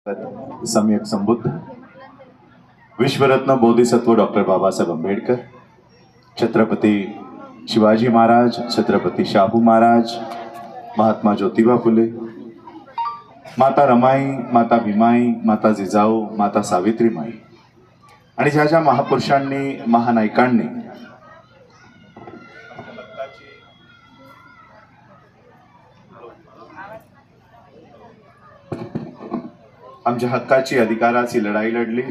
सम्यक संबुद्ध विश्वरत्न बोधिसत्व डॉक्टर बाबासाहेब आंबेडकर, छत्रपती शिवाजी महाराज, छत्रपती शाहू महाराज, महात्मा ज्योतिबा फुले, माता रमाई, माता भीमाई, माता जिजाऊ, माता सावित्रीमाई आणि ज्या ज्या महापुरुषांनी, महानायकांनी आमच्या हक्काची, अधिकाराची लढाई लढली,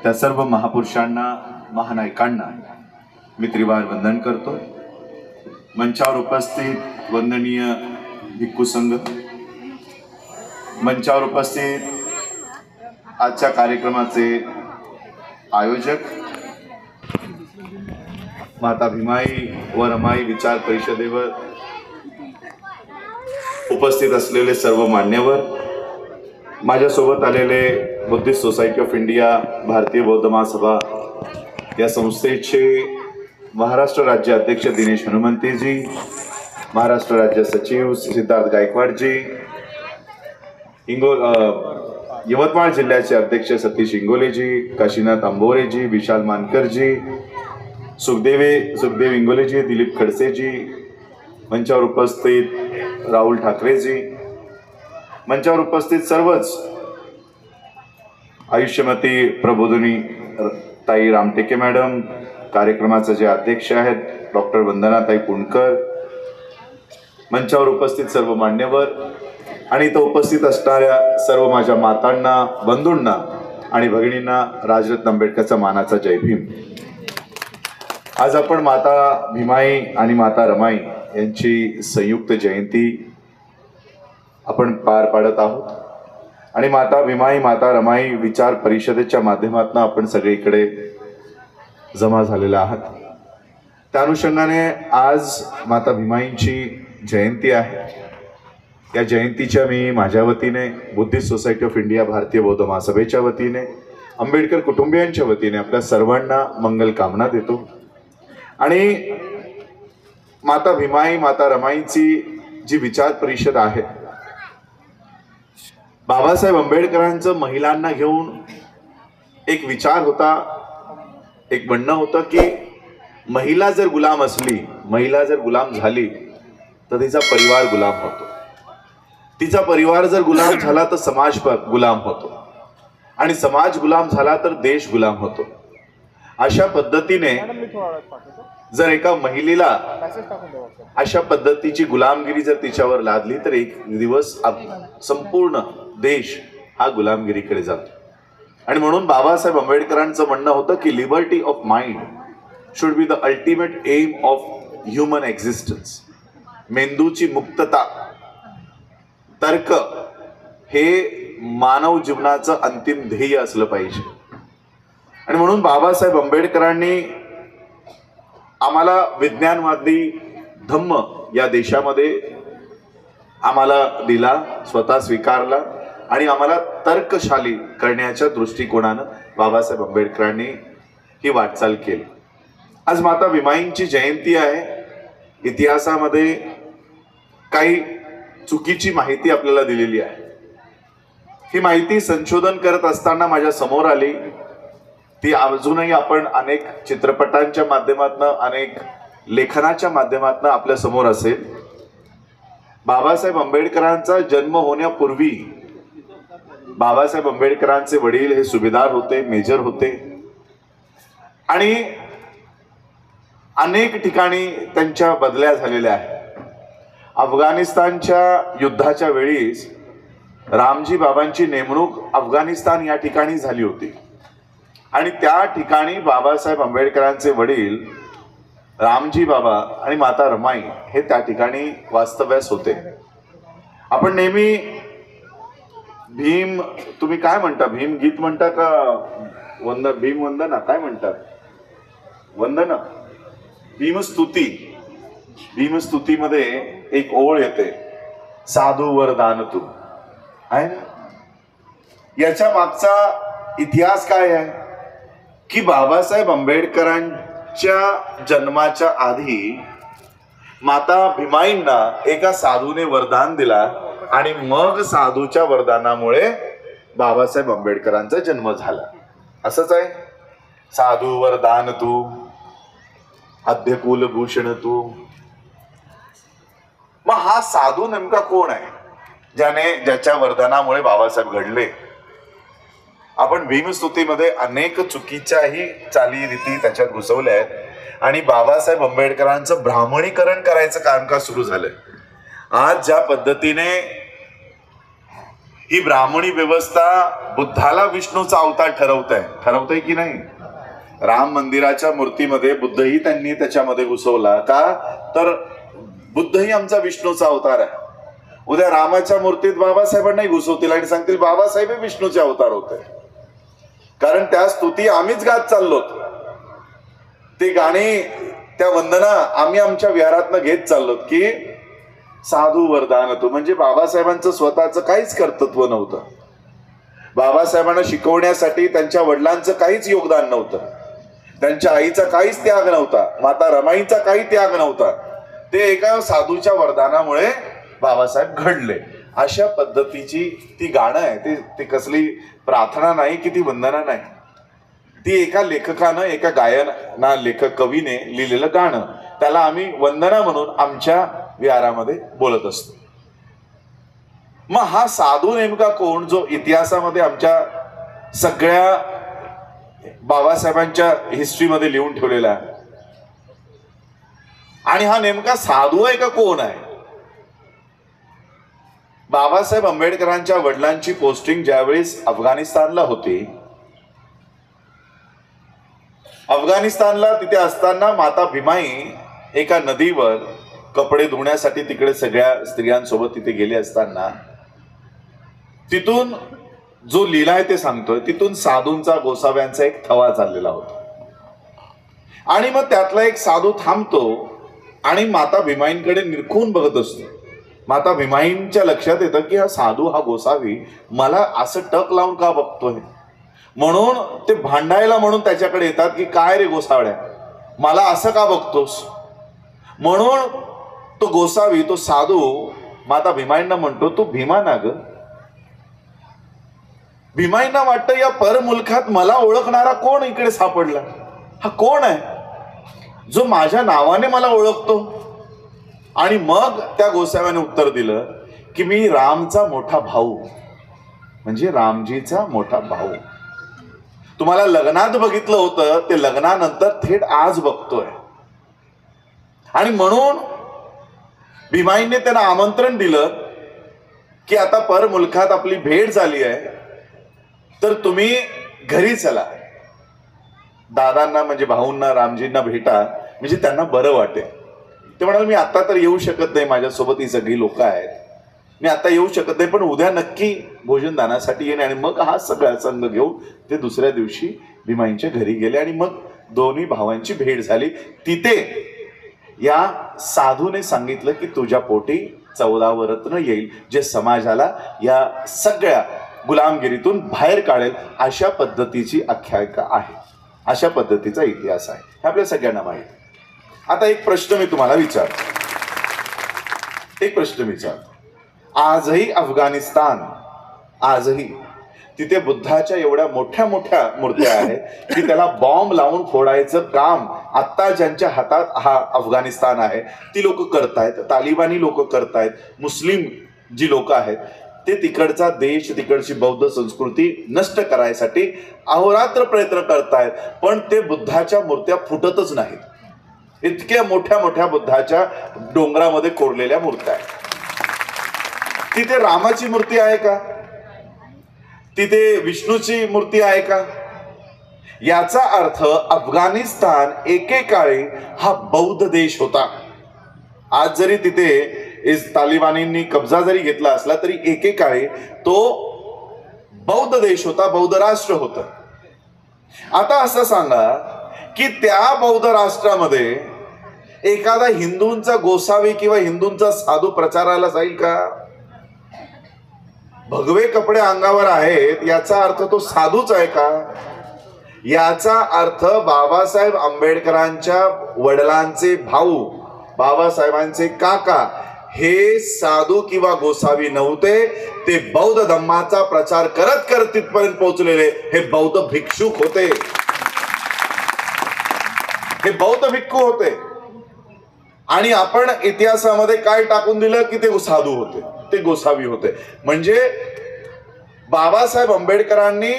त्या सर्व महापुरुषांना, महानायकांना मी त्रिवार वंदन करतो। मंचावर उपस्थित वंदनीय भिक्खू संघ, मंचावर उपस्थित आजच्या कार्यक्रमाचे आयोजक, माता भीमाई व रमाई विचार परिषदेवर उपस्थित असलेले सर्व मान्यवर, माझ्यासोबत आलेले बुद्धिस्ट सोसायटी ऑफ इंडिया, भारतीय बौद्ध महासभा या संस्थेचे महाराष्ट्र राज्य अध्यक्ष दिनेश हनुमंतेजी, महाराष्ट्र राज्य सचिव सिद्धार्थ गायकवाडजी, यवतमाळ जिल्ह्याचे अध्यक्ष सतीश इंगोलेजी, काशीनाथ अंबोरेजी, विशाल मानकरजी, सुखदेव इंगोलेजी, दिलीप खडसेजी, मंचावर उपस्थित राहुल ठाकरेजी, मंचावर उपस्थित सर्वच आयुष्यमती प्रबोधिनी ताई रामटेके मॅडम, कार्यक्रमाचे जे अध्यक्ष आहेत डॉक्टर वंदनाताई पुणकर, मंचावर उपस्थित सर्व मान्यवर आणि इथं उपस्थित असणाऱ्या सर्व माझ्या मातांना, बंधूंना आणि भगिनींना राजरत्न आंबेडकरचा मानाचा जय भीम। आज आपण माता भीमाई आणि माता रमाई यांची संयुक्त जयंती आपण पार पाडत आहोत आणि माता भीमाई, माता रमाई विचार परिषदेच्या माध्यमातून आपण सगळे इकडे जमा झालेला आहात। त्या अनुषंगाने आज माता भीमाईंची जयंती आहे। या जयंतीच्या मी माझ्या वतीने, बुद्धिस्ट सोसायटी ऑफ इंडिया, भारतीय बौद्ध महासभेच्या वतीने, आंबेडकर कुटुंबियांच्या वतीने आपल्या सर्वांना मंगल कामना देतो। आणि माता भीमाई, माता रमाईंची जी विचार परिषद आहे, बाबासाहेब आंबेडकरांचं महिलांना घेऊन एक विचार होता, एक म्हणणं होतं की महिला जर गुलाम असली, महिला जर गुलाम झाली तर तिचा परिवार गुलाम होतो, तिचा परिवार जर गुलाम झाला तर समाज गुलाम होतो आणि समाज गुलाम झाला तर देश गुलाम होतो। अशा पद्धतीने जर एका महिलेला अशा पद्धतीची गुलामगिरी जर तिच्यावर लादली तर एक दिवस संपूर्ण देश हा गुलामगिरीकडे जातो। आणि म्हणून बाबासाहेब आंबेडकरांचं म्हणणं होतं की liberty of mind should be the ultimate aim of human existence. मेंदूची मुक्तता, तर्क हे मानव जीवनाचं अंतिम ध्येय असलं पाहिजे। आणि म्हणून बाबासाहेब आंबेडकरांनी आम्हाला विज्ञानवादी धम्म या देशामध्ये आम्हाला दिला, स्वतः स्वीकारला आणि आम्हाला तर्कशाली करण्याच्या दृष्टिकोनानं बाबासाहेब आंबेडकरांनी ही वाटचाल केली। आज माता भीमाईंची जयंती आहे। इतिहासामध्ये काही चुकीची माहिती आपल्याला दिलेली आहे। ही माहिती संशोधन करत असताना माझ्या समोर आली। ती अजूनही आपण अनेक चित्रपटांच्या माध्यमातून, अनेक लेखनाच्या माध्यमातून आपल्या समोर असेल। बाबासाहेब आंबेडकरांचा जन्म होण्यापूर्वी बाबासाहेब आंबेडकरांचे वडील हे सुभेदार होते, मेजर होते आणि अनेक ठिकाणी त्यांच्या बदल्या झालेल्या आहेत। अफगाणिस्तानच्या युद्धाच्या वेळीस रामजी बाबांची नेमणूक अफगाणिस्तान या ठिकाणी झाली होती आणि त्या ठिकाणी बाबासाहेब आंबेडकरांचे वडील रामजी बाबा आणि माता रमाई हे त्या ठिकाणी वास्तव्यास होते। आपण नेहमी भीम, तुम्ही काय म्हणता, भीम गीत म्हणता का भीम वंदना काय म्हणतात, वंदना, भीमस्तुती, भीमस्तुतीमध्ये एक ओळ येते, साधू वरदान तू आहे ना। याच्या मागचा इतिहास काय आहे की बाबासाहेब आंबेडकरांच्या जन्माच्या आधी माता भीमाईंना एका साधूने वरदान दिला आणि मग साधूच्या वरदानामुळे बाबासाहेब आंबेडकरांचा जन्म झाला. असंच आहे. साधू वरदान तू, आद्यकुल भूषण तू. मग हा साधू नेमका कोण आहे, ज्याच्या वरदानामुळे बाबासाहेब घडले? आपण भीमस्तुतीमध्ये अनेक चुकीच्याही चालीरीती त्याच्यात घुसवल्या आहेत आणि बाबासाहेब आंबेडकरांचं ब्राह्मणीकरण करायचं कामकाज सुरू झालंय. आज ज्या पद्धतीने ही ब्राह्मणी व्यवस्था बुद्धाला विष्णूचा अवतार ठरवतंय की नाही? राम मंदिराच्या मूर्तीमध्ये बुद्धही त्यांनी त्याच्यामध्ये घुसवला का, तर बुद्धही आमचा विष्णूचा अवतार आहे. उद्या रामाच्या मूर्तीत बाबासाहेबांनाही घुसवतील आणि सांगतील बाबासाहेब विष्णूचे अवतार होते. कारण त्या स्तुती आम्हीच गात चाललोत, ते गाणी, त्या वंदना आम्ही आमच्या विहारातनं घेत चाललोत की साधू वरदान तू. म्हणजे बाबासाहेबांचं स्वतःचं काहीच कर्तृत्व नव्हतं. बाबासाहेबांना शिकवण्यासाठी त्यांच्या वडिलांचं काहीच योगदान नव्हतं, त्यांच्या आईचा काहीच त्याग नव्हता, माता रमाईचा काही त्याग नव्हता. ते एका साधूच्या वरदानामुळे बाबासाहेब घडले. अशा पद्धतीची ती गाणं आहे. ती कसली प्रार्थना नाही की ती वंदना नाही. ती एका लेखकानं, एका गायना लेखक कवीने लिहिलेलं गाणं, त्याला आम्ही वंदना म्हणून आमच्या विहारामध्ये बोलत असतो. मग हा साधू नेमका कोण, जो इतिहासामध्ये आमच्या सगळ्या बाबासाहेबांच्या हिस्ट्रीमध्ये लिहून ठेवलेला आहे? आणि हा नेमका साधू आहे का कोण आहे? बाबासाहेब आंबेडकरांच्या वडिलांची पोस्टिंग ज्यावेळेस अफगाणिस्तानला होती, अफगाणिस्तानला तिथे असताना माता भीमाई एका नदीवर कपडे धुण्यासाठी तिकडे सगळ्या स्त्रियांसोबत तिथे गेले असताना तिथून जो लीला आहे ते सांगतोय, तिथून साधूंचा, गोसाव्यांचा एक थवा चाललेला होता. आणि मग त्यातला एक साधू थांबतो आणि माता भीमाईंकडे निरखून बघत असतो. माता भीमाईंच्या लक्षात येतं की हा साधू, हा गोसावी मला असं टक लावून का बघतोय. म्हणून ते भांडायला म्हणून त्याच्याकडे येतात की काय रे गोसावड्या, मला असं का बघतोस. म्हणून तो गोसावी, तो साधू माता भीमाईंना म्हणतो, तू भीमा ना ग. भीमाईंना वाटतं या परमुलखात मला ओळखणारा कोण इकडे सापडला, हा कोण आहे जो माझ्या नावाने मला ओळखतो. आणि मग त्या गोसाव्याने उत्तर दिलं की मी रामचा मोठा भाऊ, म्हणजे रामजीचा मोठा भाऊ. तुम्हाला लग्नात बघितलं होतं, ते लग्नानंतर थेट आज बघतोय. आणि म्हणून भीमाईने त्यांना आमंत्रण दिलं की आता परमुलखात आपली भेट झाली आहे, तर तुम्ही घरी चला, दादांना म्हणजे भाऊंना, रामजींना भेटा, म्हणजे त्यांना बरं वाटेल. ते म्हणाले मी आता तर येऊ शकत नाही, माझ्यासोबत ही सगळी लोक आहेत, मी आता येऊ शकत नाही, पण उद्या नक्की भोजन दानासाठी येणे. आणि मग हा सगळा संघ घेऊन ते दुसऱ्या दिवशी भीमाईंच्या घरी गेले आणि मग दोन्ही भावांची भेट झाली. तिथे या साधूने सांगितलं की तुझ्या पोटी 14 रत्न येईल, जे समाजाला या सगळ्या गुलामगिरीतून बाहेर काढेल. अशा पद्धतीची आख्यायिका आहे, अशा पद्धतीचा इतिहास आहे, हे आपल्या सगळ्यांना माहिती. आता एक प्रश्न मी तुम्हाला विचारतो, आजही अफगाणिस्तान, आजही तिथे बुद्धाच्या एवढ्या मोठ्या मोठ्या मूर्त्या आहेत की त्याला बॉम्ब लावून फोडायचं काम आत्ता ज्यांच्या हातात हा अफगाणिस्तान आहे ती लोक करतायत, तालिबानी लोक करतायत, मुस्लिम जी लोक आहेत ते तिकडचा देश, तिकडची बौद्ध संस्कृती नष्ट करायसाठी अहोरात्र प्रयत्न करतायत. पण ते बुद्धाच्या मूर्त्या फुटतच नाहीत. इतक्या मोठ्या मोठ्या बुद्धाच्या डोंगरामध्ये कोरलेल्या मूर्त्या आहेत. तिथे रामाची मूर्ती आहे का? तिथे विष्णूची मूर्ती आहे का? याचा अर्थ अफगाणिस्तान एकेकाळी हा बौद्ध देश होता. आज जरी तिथे तालिबानींनी कब्जा जरी घेतला असला तरी एकेकाळी तो बौद्ध देश होता, बौद्ध राष्ट्र होतं. आता असं सांगा की त्या बौद्ध राष्ट्रामध्ये एखादा हिंदूंचा गोसावी किंवा हिंदूंचा साधू प्रचाराला जाईल का? भगवे कपडे अंगावर आहेत याचा अर्थ तो साधूच आहे का? याचा अर्थ बाबासाहेब आंबेडकरांच्या वडिलांचे भाऊ, बाबासाहेबांचे काका हे साधू किंवा गोसावी नव्हते, ते बौद्ध धम्माचा प्रचार करत करत तिथपर्यंत पोहोचलेले हे बौद्ध भिक्षुक होते, हे बौद्ध भिक्खू होते. आणि आपण इतिहासामध्ये काय टाकून दिलं की ते साधू होते, ते गोसावी होते. म्हणजे बाबासाहेब आंबेडकरांनी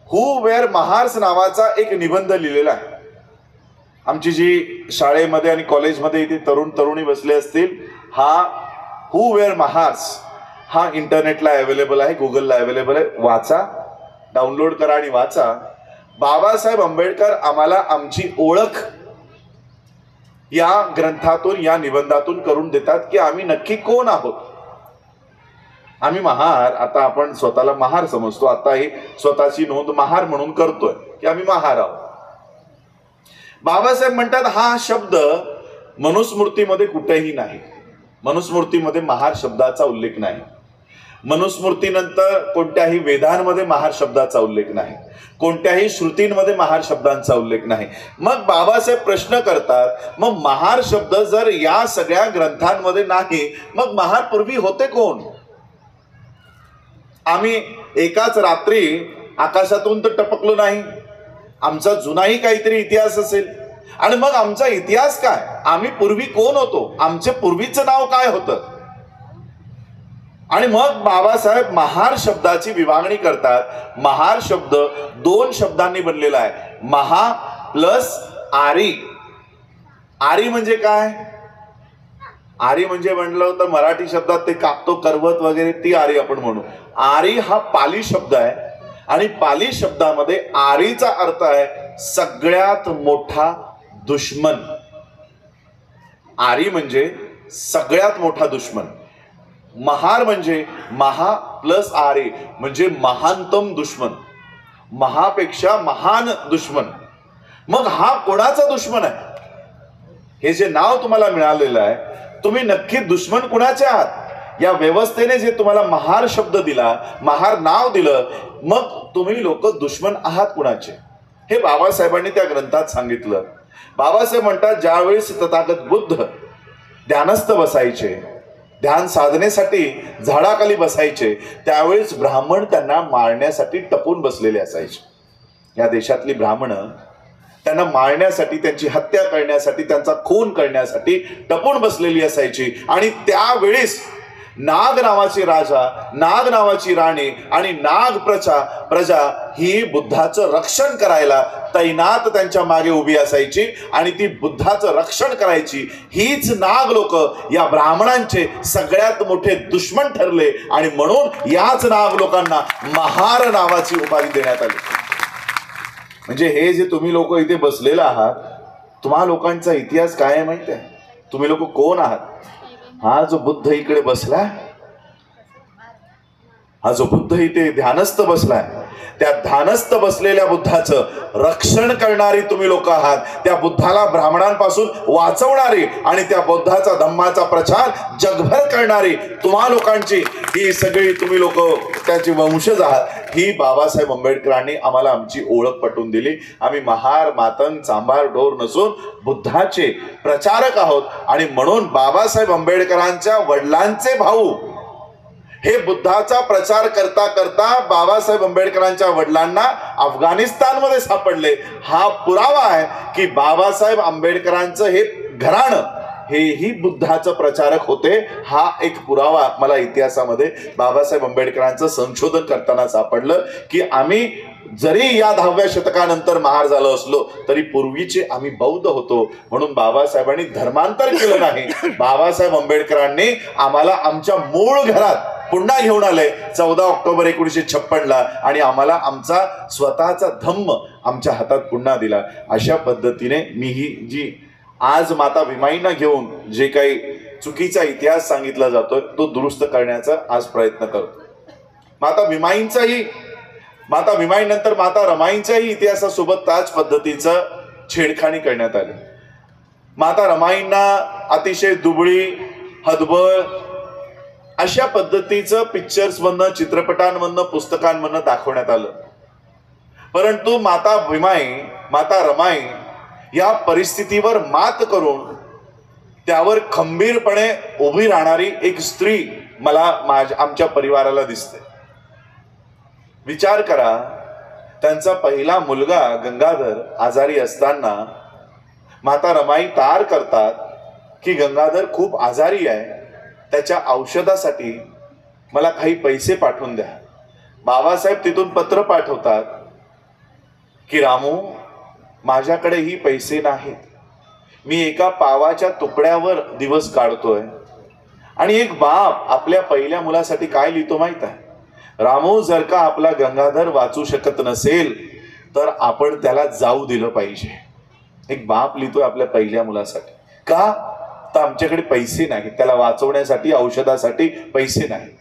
हू वेअर महार्स नावाचा एक निबंध लिहिलेला आहे. आमची जी शाळेमध्ये आणि कॉलेजमध्ये इथे तरुण तरुणी बसले असतील, हा हू वेअर महार्स हा इंटरनेटला अवेलेबल आहे, गुगलला अवेलेबल आहे. वाचा, डाउनलोड करा आणि वाचा. बाबासाहेब आंबेडकर आम्हाला आमची ओळख या ग्रंथातून, या निबंधातून करून देतात की आम्ही नक्की कोण आहोत. आम्ही महार, आता आपण स्वतःला महार समजतो, आता ही स्वतःची नोंद महार म्हणून करतोय की आम्ही महार आहोत. बाबासाहेब म्हणतात हा शब्द मनुस्मृतीमध्ये कुठेही नाही. मनुस्मृतीमध्ये महार शब्दाचा उल्लेख नाही. मनुस्मृतीनंतर कोणत्याही वेदांमध्ये महार शब्दाचा उल्लेख नाही. कोणत्याही श्रुतींमध्ये महार शब्दांचा उल्लेख नाही. मग बाबासाहेब प्रश्न करतात, मग महार शब्द जर या सगळ्या ग्रंथांमध्ये नाही, मग महार पूर्वी होते कोण? आम्ही एकाच रात्री आकाशातून तर टपकलो नाही. आमचा जुनाही काहीतरी इतिहास असेल. आणि मग आमचा इतिहास काय? आम्ही पूर्वी कोण होतो? आमचे पूर्वीचं नाव काय होतं? आणि मग बाबासाहेब महार शब्दाची विभागणी करतात. महार शब्द दोन शब्दांनी बनलेला आहे, महा प्लस आरी. आरी म्हणजे काय? आरी म्हणजे म्हणलं तर मराठी शब्दात ते कापतो करवत वगैरे, ती आरी आपण म्हणू. आरी हा पाली शब्द आहे आणि पाली शब्दामध्ये आरीचा अर्थ आहे सगळ्यात मोठा दुश्मन. आरी म्हणजे सगळ्यात मोठा दुश्मन. महार म्हणजे महा प्लस आरी म्हणजे महानतम दुश्मन, महापेक्षा महान दुश्मन. मग हा कोणाचा दुश्मन आहे? हे जे नाव तुम्हाला मिळालेलं आहे, तुम्ही नक्की दुश्मन कुणाचे आहात? या व्यवस्थेने जे तुम्हाला महार शब्द दिला, महार नाव दिलं, मग तुम्ही लोक दुश्मन आहात कुणाचे? हे बाबासाहेबांनी त्या ग्रंथात सांगितलं. बाबासाहेब म्हणतात ज्यावेळेस तथागत बुद्ध ध्यानस्थ बसायचे, ध्यान साधनेसाठी झाडाखाली बसायचे, त्यावेळेस ब्राह्मण त्यांना मारण्यासाठी टपून बसलेले असायचे. या देशातली ब्राह्मण त्यांना मारण्यासाठी, त्यांची हत्या करण्यासाठी, त्यांचा खून करण्यासाठी टपून बसलेली असायची. आणि त्यावेळेस नाग नावाचे राजा, नाग नावाची राणी आणि नाग प्रजा ही बुद्धाचं रक्षण करायला तैनात त्यांच्या मागे उभी असायची आणि ती बुद्धाचं रक्षण करायची. हीच नाग लोक या ब्राह्मणांचे सगळ्यात मोठे दुश्मन ठरले आणि म्हणून याच नाग लोकांना महार नावाची उपाधी देण्यात आली. म्हणजे हे जे तुम्ही लोक इथे बसलेला आहात, तुम्हा लोकांचा इतिहास काय आहे माहिती आहे? तुम्ही लोक कोण आहात? हा जो बुद्ध इकडे बसला, हा जो बुद्ध इथे ध्यानस्थ बसलाय, त्या ध्यानस्थ बसलेल्या बुद्धाचं रक्षण करणारी तुम्ही लोक आहात. त्या बुद्धाला ब्राह्मणांपासून वाचवणारी आणि त्या बुद्धाचा धम्माचा प्रचार जगभर करणारी तुम्हा लोकांची ही सगळी तुम्ही लोक त्याची वंशज आहात. ही बाबासाहेब आंबेडकरांनी आम्हाला आमची ओळख पटवून दिली. आम्ही महार, मातंग, चांभार, ढोर नसून बुद्धाचे प्रचारक आहोत. आणि म्हणून बाबासाहेब आंबेडकरांच्या वडिलांचे भाऊ हे बुद्धाचा प्रचार करता करता बाबासाहेब आंबेडकरांच्या वडिलांना अफगाणिस्तानमध्ये सापडले. हा पुरावा आहे की बाबासाहेब आंबेडकरांचं हे घराणं हेही बुद्धाचं प्रचारक होते. हा एक पुरावा मला इतिहासामध्ये बाबासाहेब आंबेडकरांचं संशोधन करताना सापडलं की आम्ही जरी या 10व्या शतकानंतर महार झालो असलो तरी पूर्वीचे आम्ही बौद्ध होतो. म्हणून बाबासाहेबांनी धर्मांतर केलं नाही. बाबासाहेब आंबेडकरांनी आम्हाला आमच्या मूळ घरात पुन्हा घेऊन आले 14 ऑक्टोबर 1956 आणि आम्हाला आमचा स्वतःचा धम्म आमच्या हातात पुन्हा दिला. अशा पद्धतीने मी ही जी आज माता भीमाईंना घेऊन जे काही चुकीचा इतिहास सांगितला जातोय तो दुरुस्त करण्याचा आज प्रयत्न करतो. माता भीमाईनंतर माता रमाईंच्याही इतिहासासोबत त्याच पद्धतीचं छेडखाणी करण्यात आली. माता रमाईंना अतिशय दुबळी, हतबल अशा पद्धतीचं पिक्चर्समधनं, चित्रपटांमधनं, पुस्तकांमधनं दाखवण्यात आलं. परंतु माता भीमाई, माता रमाई या परिस्थितीवर मात करून त्यावर खंबीरपणे उभी राहणारी एक स्त्री मला आमच्या परिवाराला दिसते. विचार करा, त्यांचा पहिला मुलगा गंगाधर आजारी असताना माता रमाई तार करतात की गंगाधर खूप आजारी आहे, त्याच्या औषधासाठी मला काही पैसे पाठवून द्या. बाबासाहेब तिथून पत्र पाठवतात की रामू, माझ्याकडेही पैसे नाहीत, मी एका पावाच्या तुकड्यावर दिवस काढतोय. आणि एक बाप आपल्या पहिल्या मुलासाठी काय लिहितो माहित आहे? रामू, जर का आपला गंगाधर वाचू शकत नसेल तर आपण त्याला जाऊ दिलं पाहिजे. एक बाप लिहितोय आपल्या पहिल्या मुलासाठी. का? तर आमच्याकडे पैसे नाहीत, त्याला वाचवण्यासाठी औषधासाठी पैसे नाहीत.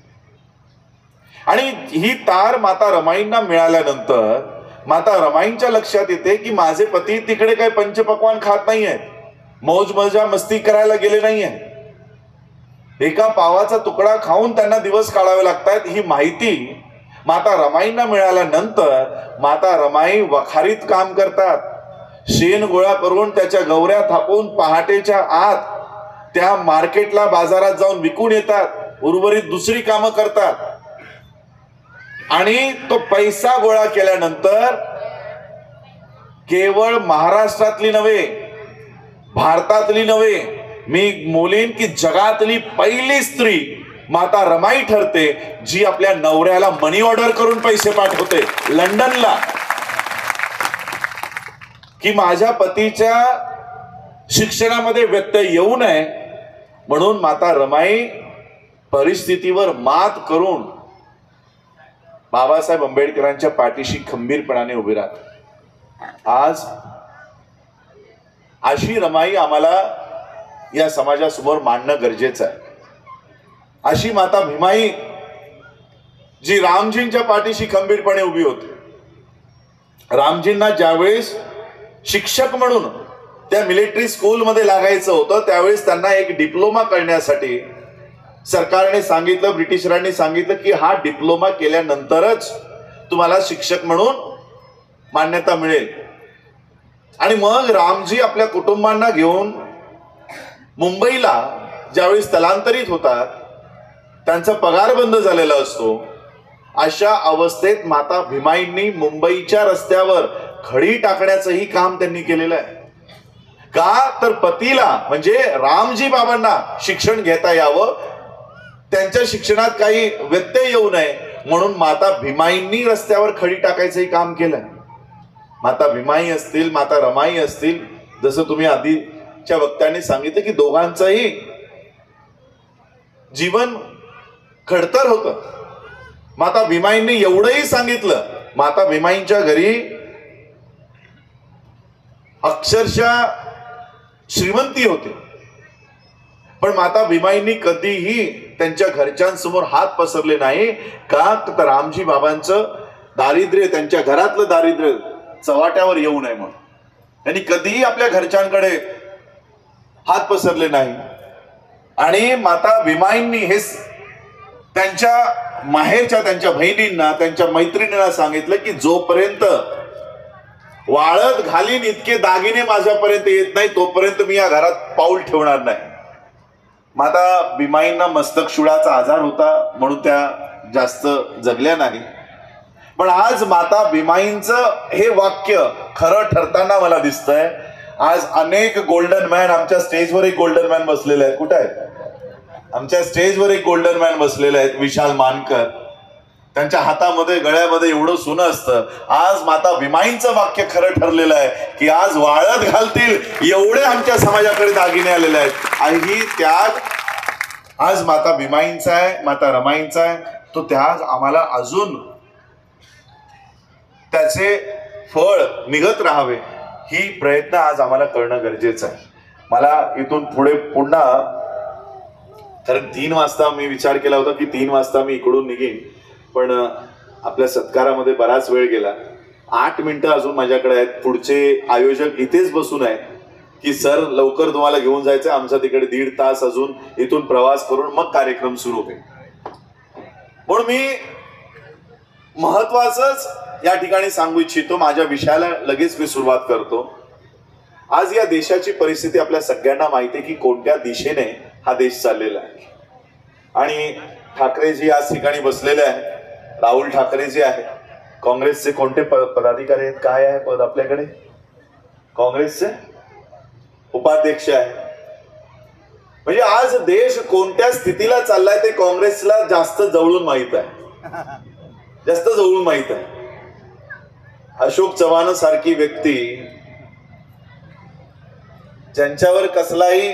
आणि ही तार माता रमाईंना मिळाल्यानंतर माता रमाईंच्या लक्षात येते की माझे पती तिकडे काही पंचपक्वान खात नाहीये, मौज मजा मस्ती करायला गेले नाहीये, एका पावाचा तुकडा खाऊन त्यांना दिवस काढावे लागतात. ही माहिती माता रमाईंना मिळाल्यानंतर माता रमाई वखारीत काम करतात. शेण गोळा करून त्याच्या गवऱ्या थापून पहाटेच्या आत त्या मार्केटला बाजारात जाऊन विकून येतात. उर्वरित दुसरी कामं करतात. आणि तो पैसा गोळा केल्यानंतर केवळ महाराष्ट्रातली नव्हे, भारतातली नव्हे, मी बोलेन की जगातली पहिली स्त्री माता रमाई ठरते जी आपल्या नवऱ्याला मनी ऑर्डर करून पैसे पाठवते लंडनला, की माझ्या पतीच्या शिक्षणामध्ये व्यत्यय येऊ नये म्हणून माता रमाई परिस्थितीवर मात करून बाबासाहेब आंबेडकरांच्या पाठीशी खंबीरपणाने उभी राहतात. आज अशी रमाई आम्हाला या समाजासमोर मांडणं गरजेचं आहे. अशी माता भीमाई जी रामजींच्या पाठीशी खंबीरपणे उभी होती. रामजींना ज्यावेळेस शिक्षक म्हणून त्या मिलिटरी स्कूलमध्ये लागायचं होतं त्यावेळेस त्यांना एक डिप्लोमा करण्यासाठी सरकारने सांगितलं, ब्रिटिशरांनी सांगितलं की हा डिप्लोमा केल्यानंतरच तुम्हाला शिक्षक म्हणून मान्यता मिळेल. आणि मग रामजी आपल्या कुटुंबांना घेऊन मुंबईला ज्यावेळी स्थलांतरित होतात, त्यांचा पगार बंद झालेला असतो. अशा अवस्थेत माता भीमाईंनी मुंबईच्या रस्त्यावर खडी टाकण्याचंही काम त्यांनी केलेलं आहे. का? तर पतीला म्हणजे रामजी बाबांना शिक्षण घेता यावं, त्यांच्या शिक्षणात काही व्यत्यय येऊ नये म्हणून माता भीमाईंनी रस्त्यावर खडी टाकायचंही काम केलं. माता भीमाई असतील, माता रमाई असतील, जसं तुम्ही आधीच्या वक्त्यांनी सांगितलं की दोघांचंही जीवन खडतर होतं. माता भीमाईंनी एवढंही सांगितलं, माता भीमाईंच्या घरी अक्षरशः श्रीमंती होती, पण माता भीमाईंनी कधीही त्यांच्या घरच्यांसमोर हात पसरले नाही. का? तर रामजी बाबांचं दारिद्र्य, त्यांच्या घरातलं दारिद्र्य चव्हाट्यावर येऊ नये म्हणून त्यांनी कधीही आपल्या घरच्यांकडे हात पसरले नाही. आणि माता भीमाईंनी हे त्यांच्या माहेरच्या त्यांच्या बहिणींना, त्यांच्या मैत्रिणींना सांगितलं की जोपर्यंत वाळत घालीन इतके दागिने माझ्यापर्यंत येत नाही तोपर्यंत मी या घरात पाऊल ठेवणार नाही. माता भीमाईंना मस्तकशुळाचा आजार होता म्हणून त्या जास्त जगल्या नाही. पण आज माता भीमाईंचं हे वाक्य खरं ठरताना मला दिसतंय. आज अनेक गोल्डन मॅन, आमच्या स्टेजवर एक गोल्डन मॅन बसलेले आहेत. कुठे आहेत? आमच्या स्टेजवर एक गोल्डन मॅन बसलेले आहेत, विशाल मानकर. त्यांच्या हातामध्ये गळ्यामध्ये एवढं सोनं असतं. आज माता भीमाईंचं वाक्य खरं ठरलेलं आहे की आज वाळत घालतील एवढे आमच्या समाजाकडे दागिने आलेले आहेत. आणि ही त्याग आज माता भीमाईंचा आहे, माता रमाईंचा आहे. तो त्याग आम्हाला अजून त्याचे फळ निघत राहावे ही प्रयत्न आज आम्हाला करणं गरजेचं आहे. मला इथून पुढे पुन्हा, कारण 3 वाजता मी विचार केला होता की 3 वाजता मी इकडून निघेन, पण आपल्या सत्कारामध्ये बराच वेळ गेला. 8 मिनिटं अजून माझ्याकडे आहेत. पुढचे आयोजक इथेच बसून आहेत की सर लवकर तुम्हाला घेऊन जायचं, आमचा तिकडे 1.5 तास अजून इथून प्रवास करून मग कार्यक्रम सुरू होईल. म्हणून मी महत्वाचंच या ठिकाणी सांगू इच्छितो. माझ्या विषयाला लगेच मी सुरुवात करतो. आज या देशाची परिस्थिती आपल्या सगळ्यांना माहिती आहे की कोणत्या दिशेने हा देश चाललेला आहे. आणि ठाकरेजी आज ठिकाणी बसलेले आहे. राहुल ठाकरेजी आहे. काँग्रेसचे कोणते पदाधिकारी आहेत, काय आहे पद आपल्याकडे? काँग्रेसचे उपाध्यक्ष आहे. म्हणजे आज देश कोणत्या स्थितीला चाललाय ते काँग्रेसला जास्त जवळून माहित आहे, जास्त जवळून माहित आहे. अशोक चव्हाण सारखी व्यक्ती ज्यांच्यावर कसलाही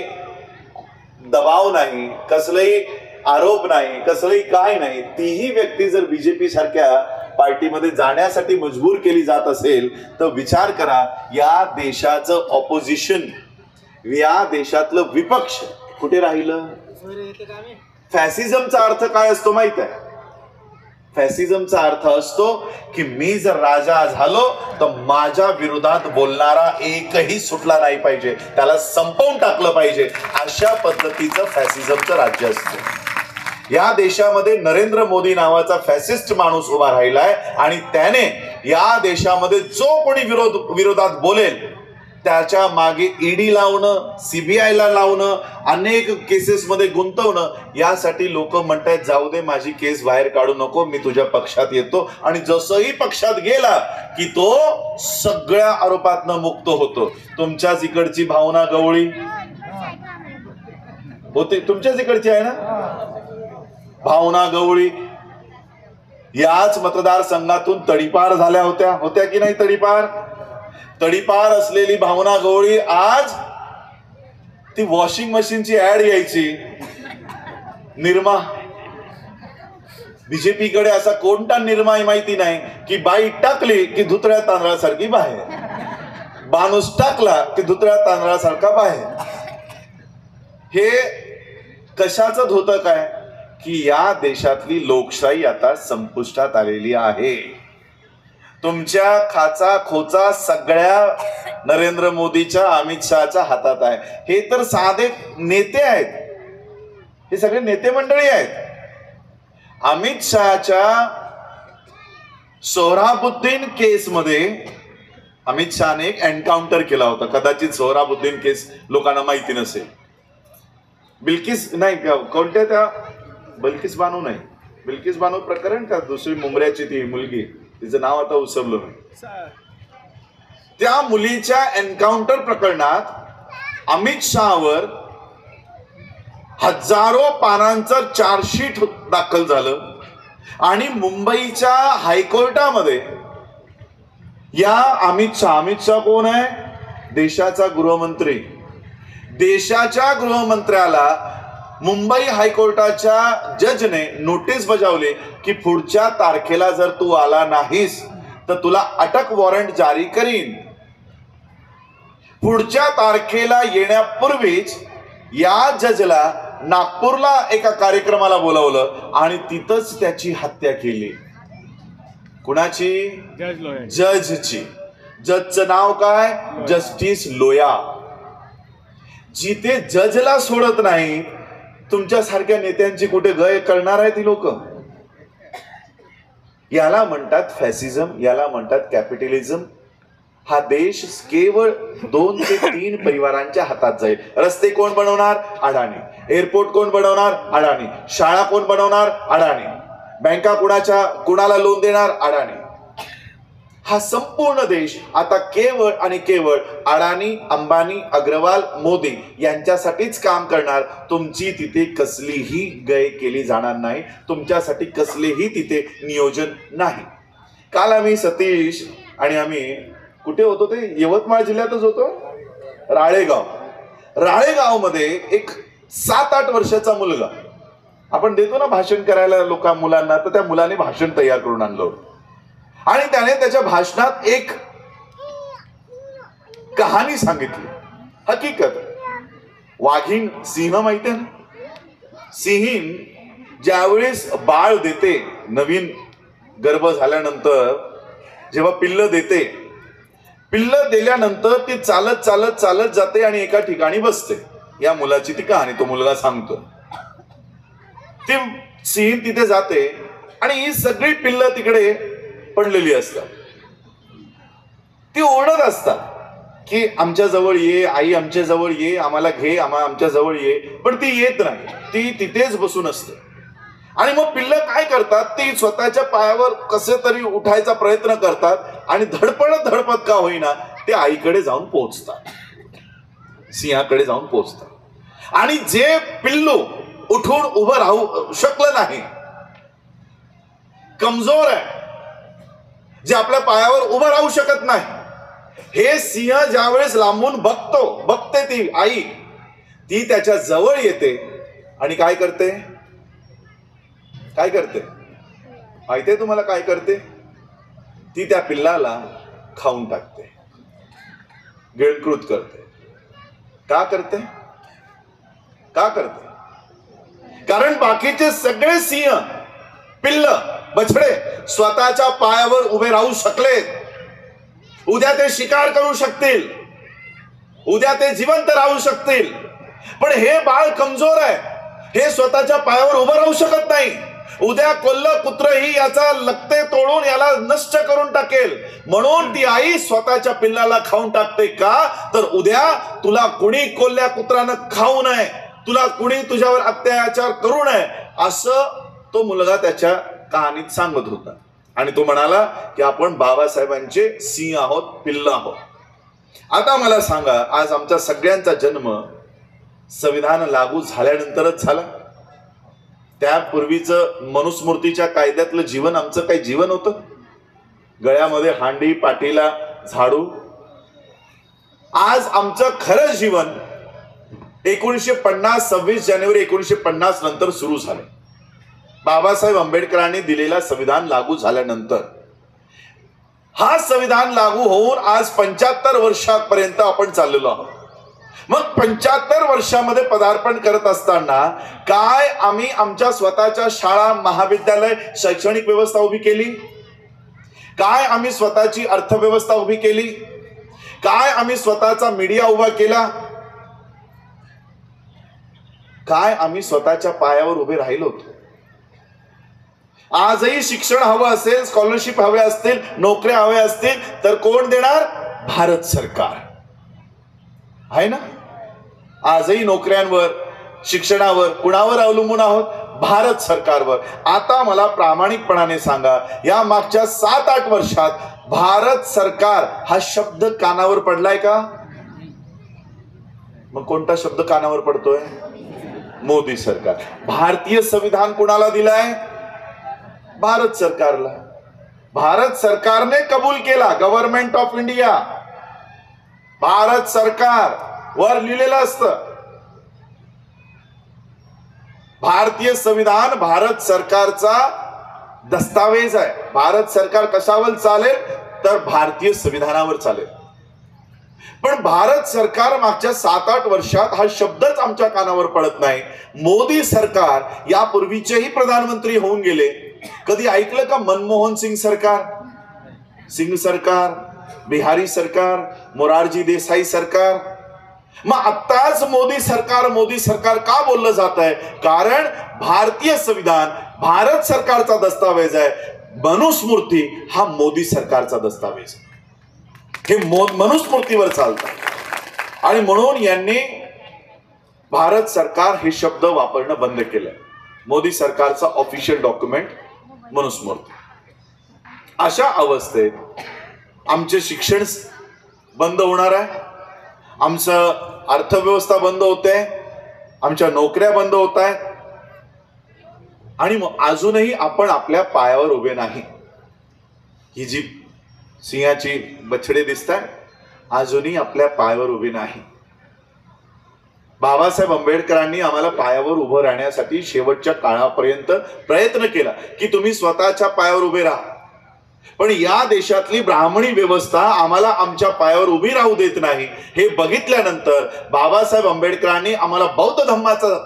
दबाव नाही, कसलाही आरोप नाही, कसलाही काय नाही, तीही व्यक्ती जर बीजेपी सारख्या पार्टीमध्ये जाण्यासाठी मजबूर केली जात असेल तर विचार करा, या देशाचं ऑपोजिशन, या देशातलं विपक्ष कुठे राहिलं? फॅसिझमचा अर्थ काय असतो माहित आहे? फॅसिझमचा अर्थ असतो की मी जर राजा झालो तर माझ्या विरोधात बोलणारा एकही सुटला नाही पाहिजे, त्याला संपवून टाकलं पाहिजे. अशा पद्धतीचं फॅसिझमचं राज्य असतं. या देशामध्ये नरेंद्र मोदी नावाचा फॅसिस्ट माणूस उभा राहिलाय आणि त्याने या देशामध्ये जो कोणी विरोधात बोलेल त्याच्या मागे ईडी लावणं, सीबीआयला लावणं, अनेक केसेसमध्ये गुंतवणं, यासाठी लोक म्हणतात जाऊ दे, माझी केस बाहेर काढू नको, मी तुझ्या पक्षात येतो. आणि जसंही पक्षात गेला की तो सगळ्या आरोपातनं मुक्त होतो. तुमच्याच इकडची भावना गवळी होते, तुमच्याच इकडची आहे ना भावना गवळी, याच मतदारसंघातून तडीपार झाल्या होत्या की नाही? तडीपार असलेली भावना गवळी आज ती वॉशिंग मशीनची ऍड यायची, निरमा. बीजेपीकडे असा कोणता निर्मा माहिती नाही की बाई टाकली की धुतळ्या तांदळासारखी बाहेर, माणूस टाकला की धुतळ्या तांदळासारखा बाहेर. हे कशाचं होतं काय की या देशातली लोकशाही आता संपुष्टात आलेली आहे. तुमच्या खाचा खोचा सगळ्या नरेंद्र मोदीच्या, अमित शहाच्या हातात आहे. हे तर साधे नेते आहेत, हे सगळे नेते मंडळी आहेत. अमित शहाच्या सोहराबुद्दीन केसमध्ये अमित शहाने एक एन्काउंटर केला होता. कदाचित सोहराबुद्दीन केस लोकांना माहिती नसेल. बिल्किस नाही, कोणत्या त्या बिल्किस बानो नाही, बिल्किस बानो प्रकरण का दुसरी मुंबऱ्याची ती मुलगी, तिचं नाव आता उसरलं नाही. त्या मुलीच्या एन्काउंटर प्रकरणात अमित शहावर हजारो पानांचं चार्जशीट दाखल झालं आणि मुंबईच्या हायकोर्टामध्ये या अमित शहा कोण आहे? देशाचा गृहमंत्री. देशाच्या गृहमंत्र्याला मुंबई हायकोर्टाच्या जजने नोटीस बजावली की पुढच्या तारखेला जर तू आला नाहीस तर तुला अटक वॉरंट जारी करीन. पुढच्या तारखेला येण्यापूर्वीच या जजला नागपूरला एका कार्यक्रमाला बोलावलं आणि तिथंच त्याची हत्या केली. कुणाची? जजची. जजचं नाव काय? जस्टिस लोया. जिथे जजला सोडत नाही, तुमच्यासारख्या नेत्यांची कुठे गय करणार आहे ती लोक? याला म्हणतात फॅसिझम, याला म्हणतात कॅपिटलिझम. हा देश केवळ 2 ते 3 परिवारांच्या हातात जाईल. रस्ते कोण बनवणार? अडाणी. एअरपोर्ट कोण बनवणार? अडाणी. शाळा कोण बनवणार? अडाणी. बँका कुणाला लोन देणार? अडाणी. हा संपूर्ण देश आता केवळ आणि केवळ अडाणी, अंबानी, अग्रवाल, मोदी यांच्यासाठीच काम करणार. तुमची तिथे कसलीही गय केली जाणार नाही, तुमच्यासाठी कसलेही तिथे नियोजन नाही. काल आम्ही सतीश आणि आम्ही कुठे होतो? ते यवतमाळ जिल्ह्यातच होतो. राळेगाव मध्ये एक 7-8 वर्षाचा मुलगा, आपण देतो ना भाषण करायला मुलांना, तर त्या मुलाने भाषण तयार करून आणलं आणि त्याने त्याच्या भाषणात एक कहाणी सांगितली. हकीकत. वाघीण सिंह माहिती आहे ना? सिंहीण ज्यावेळेस बाळ देते, नवीन गर्भ झाल्यानंतर जेव्हा पिल्ल देते, पिल्ल दिल्यानंतर ती चालत चालत चालत जाते आणि एका ठिकाणी बसते. या मुलाची ती कहाणी तो मुलगा सांगतो. ती सिंहीण तिथे जाते आणि ही सगळी पिल्ल तिकडे पडलेली असतात. ती ओरडत असतात की आमच्या जवळ ये आई, आमच्या जवळ ये, आम्हाला घे, आमच्या जवळ ये, पण ती येत नाही, ती तिथेच बसून असते. आणि मग पिल्लं काय करतात, ती स्वतःच्या पायावर कसे तरी उठायचा प्रयत्न करतात आणि धडपड का होईना ते आईकडे जाऊन पोहोचतात, सिंहाकडे जाऊन पोहोचतात. आणि जे पिल्लू उठून उभं राहू शकलं नाही, कमजोर आहे, जे आपल्या पायावर उभं राहू शकत नाही, हे सिंह ज्यावेळेस लांबून बघते ती आई, ती त्याच्या जवळ येते आणि काय करते माहितीये तुम्हाला काय करते? ती त्या पिल्लाला खाऊन टाकते, गिळंकृत करते. का करते? कारण बाकीचे सगळे सिंह, पिल्ल, बछडे स्वतःच्या पायावर उभे राहू शकलेत. उद्या ते शिकार करू शकतील, उद्या ते जिवंत राहू शकतील, पण हे बाळ कमजोर आहे, हे स्वतःच्या पायावर उभं राहू शकत नाही. उद्या कोल्ह कुत्रही याचा लक्ते तोडून याला नष्ट करून टाकेल. म्हणून ती आई स्वतःच्या पिल्लाला खाऊन टाकते. का? तर उद्या तुला कुणी कोल्ह्या कुत्रानं खाऊ नये, तुला कुणी तुझ्यावर अत्याचार करू नये, असं तो मुलगा त्याच्या कहाणीत सांगत होता. आणि तो म्हणाला की आपण बाबासाहेबांचे सिंह आहोत, पिल्ल आहोत. आता मला सांगा, आज आमचा सगळ्यांचा जन्म संविधान लागू झाल्यानंतरच झाला. त्यापूर्वीचं मनुस्मृतीच्या कायद्यातलं जीवन आमचं काही जीवन होतं? गळ्यामध्ये हांडी, पाठीला झाडू. आज आमचं खरं जीवन 1950 26 जानेवारी 1950 नंतर सुरू झालं. बाबासाहेब आंबेडकरांनी दिलेला संविधान लागू झाल्यानंतर, हा संविधान लागू होऊन आज 75 वर्षापर्यंत आपण चाललेलो आहोत. मग 75 वर्षामध्ये पदार्पण करत असताना काय आम्ही आमच्या स्वतःच्या शाळा, महाविद्यालय, शैक्षणिक व्यवस्था उभी केली? काय आम्ही स्वतःची अर्थव्यवस्था उभी केली? काय आम्ही स्वतःचा मीडिया उभा केला? काय आम्ही स्वतःच्या पायावर उभे राहिलो होतो? आजही शिक्षण हवं असेल, स्कॉलरशिप हवे असतील, नोकऱ्या हव्या असतील, तर कोण देणार? भारत सरकार आहे ना. आजही नोकऱ्यांवर, शिक्षणावर कुणावर अवलंबून आहोत? भारत सरकारवर. आता मला प्रामाणिकपणाने सांगा, या मागच्या 7-8 वर्षात भारत सरकार हा शब्द कानावर पडलाय का? मग कोणता शब्द कानावर पडतोय? मोदी सरकार. भारतीय संविधान कुणाला दिलाय? भारत सरकारला. भारत सरकारने कबूल केला. गव्हर्नमेंट ऑफ इंडिया, भारत सरकार वर लिहिलेलं असतं. भारतीय संविधान भारत सरकारचा दस्तावेज आहे. भारत सरकार कशावर चालेल? तर भारतीय संविधानावर चालेल. पण भारत सरकार मागच्या 7-8 वर्षात हा शब्दच आमच्या कानावर पडत नाही. मोदी सरकार यापूर्वीचेही प्रधानमंत्री होऊन गेले. कधी ऐकलं का मनमोहन सिंग सरकार, सिंग सरकार, बिहारी सरकार, मोरारजी देसाई सरकार? मग आत्ताच मोदी सरकार का बोललं जात आहे? कारण भारतीय संविधान भारत सरकारचा दस्तावेज आहे, मनुस्मृती हा मोदी सरकारचा दस्तावेज. हे मनुस्मृतीवर चालतात आणि म्हणून यांनी भारत सरकार हे शब्द वापरणं बंद केलं. मोदी सरकारचा ऑफिशियल डॉक्युमेंट मनुस्मृती. अशा अवस्थेत आमचे शिक्षण बंद होणार आहे, आमचं अर्थव्यवस्था बंद होते, आमच्या नोकऱ्या बंद होत आहेत आणि मग अजूनही आपण आपल्या पायावर उभे नाही. ही जी सिंहाची बछडे दिसतात, अजूनही आपल्या पायावर उभे नाही. बाबासाहेब आंबेडकरांनी आम्हाला पायावर उभं राहण्यासाठी शेवटच्या काळापर्यंत प्रयत्न केला की तुम्ही स्वतःच्या पायावर उभे राहा. पण या देशातली ब्राह्मणी व्यवस्था आम्हाला आमच्या पायावर उभी राहू देत नाही. हे बघितल्यानंतर बाबासाहेब आंबेडकरांनी आम्हाला बौद्ध धम्माचा